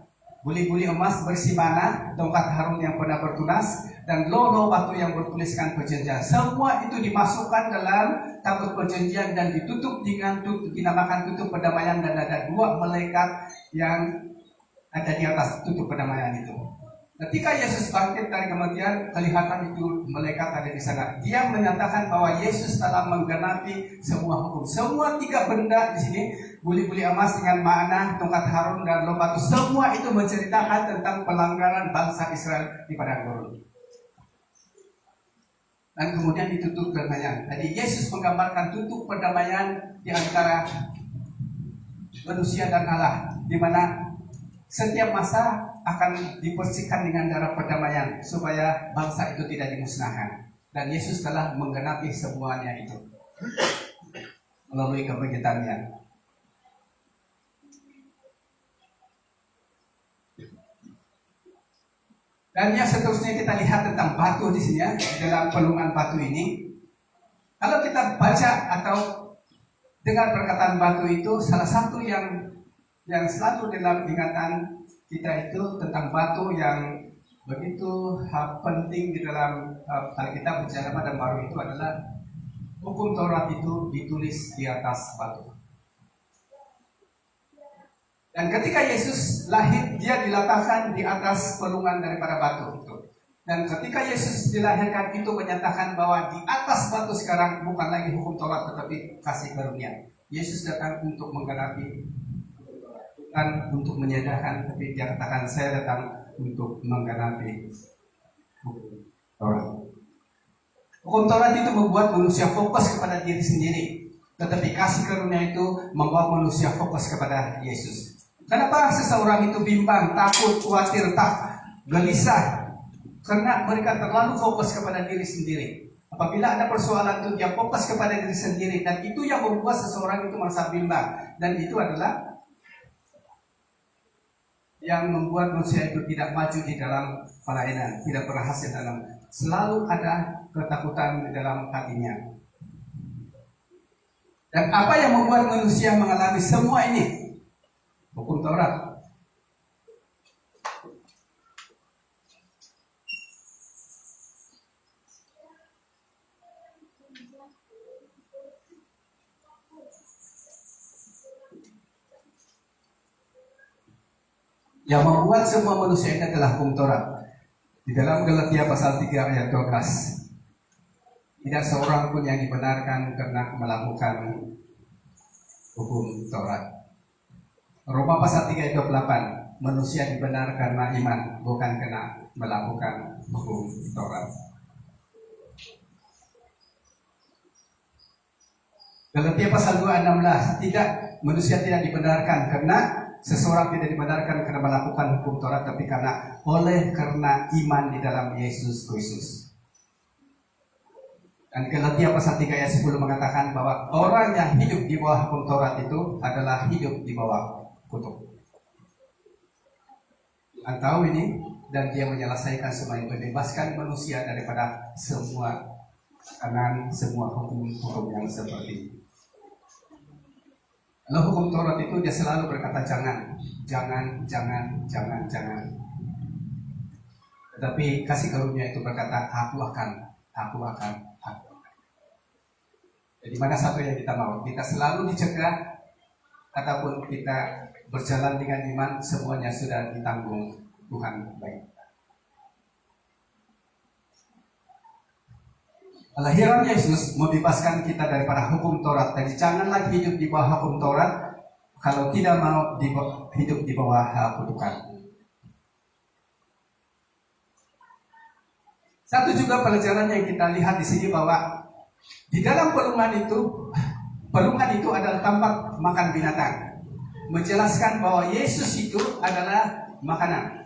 Buli-buli emas berisi mana, tongkat Harun yang pernah bertunas, dan lolo batu yang bertuliskan perjanjian. Semua itu dimasukkan dalam tabut perjanjian dan ditutup dengan dinamakan tutup perdamaian, dan ada 2 malaikat yang ada di atas tutup perdamaian itu. Ketika Yesus bangkit dari kematian, kelihatan itu malaikat ada di sana. Dia menyatakan bahwa Yesus telah menggenapi semua hukum. Semua 3 benda di sini, buli-buli emas dengan mana, tongkat Harun dan lolo batu, semua itu menceritakan tentang pelanggaran bangsa Israel di padang gurun. Dan kemudian ditutup perdamaian. Jadi Yesus menggambarkan tutup perdamaian di antara manusia dan Allah, di mana setiap masa akan dibersihkan dengan darah perdamaian supaya bangsa itu tidak dimusnahkan. Dan Yesus telah menggenapi semuanya itu melalui kebangkitannya. Dan yang seterusnya kita lihat tentang batu di sini ya, dalam pelungan batu ini. Kalau kita baca atau dengar perkataan batu itu, salah satu yang selalu dalam ingatan kita itu tentang batu yang begitu penting di dalam Alkitab Perjanjian Lama dan Baru itu adalah hukum Taurat itu ditulis di atas batu. Dan ketika Yesus lahir, dia diletakkan di atas pelungan daripada batu itu. Dan ketika Yesus dilahirkan itu menyatakan bahwa di atas batu sekarang bukan lagi hukum Taurat tetapi kasih karunia. Yesus datang untuk menggenapi, bukan untuk menyadarkan, tapi dia katakan saya datang untuk menggenapi hukum Taurat. Hukum Taurat itu membuat manusia fokus kepada diri sendiri, tetapi kasih karunia itu membawa manusia fokus kepada Yesus. Kenapa seseorang itu bimbang, takut, khawatir, gelisah? Karena mereka terlalu fokus kepada diri sendiri. Apabila ada persoalan itu dia fokus kepada diri sendiri, dan itu yang membuat seseorang itu merasa bimbang, dan itu adalah yang membuat manusia itu tidak maju di dalam pelayanan, tidak berhasil dalam, selalu ada ketakutan di dalam hatinya. Dan apa yang membuat manusia mengalami semua ini? Hukum Taurat. Yang membuat semua manusia ini adalah hukum Taurat. Di dalam Galatia pasal 3 ayat 12, tidak seorang pun yang dibenarkan karena melakukan hukum Taurat. Roma pasal 3 ayat 28, manusia dibenarkan karena iman, bukan karena melakukan hukum Taurat. Galatia pasal 2 ayat 16, tidak, manusia tidak dibenarkan karena seseorang tidak dibenarkan karena melakukan hukum Taurat, tapi karena iman di dalam Yesus Kristus. Dan Galatia pasal 3 ayat 10 mengatakan bahwa orang yang hidup di bawah hukum Taurat itu adalah hidup di bawah kutuk. Tuhan tahu ini, dan dia menyelesaikan semua itu, membebaskan manusia daripada semua tekanan, semua hukum-hukum yang seperti ini. Lalu hukum Taurat itu dia selalu berkata jangan. Tetapi kasih karunia itu berkata aku akan. Jadi mana satu yang kita mau? Kita selalu dicegah ataupun kita berjalan dengan iman, semuanya sudah ditanggung Tuhan baik. Kelahiran Yesus membebaskan kita daripada hukum Taurat. Jadi janganlah hidup di bawah hukum Taurat kalau tidak mau hidup di bawah kutukan. Satu juga pelajaran yang kita lihat di sini bahwa di dalam pelungan itu adalah tempat makan binatang. Menjelaskan bahwa Yesus itu adalah makanan.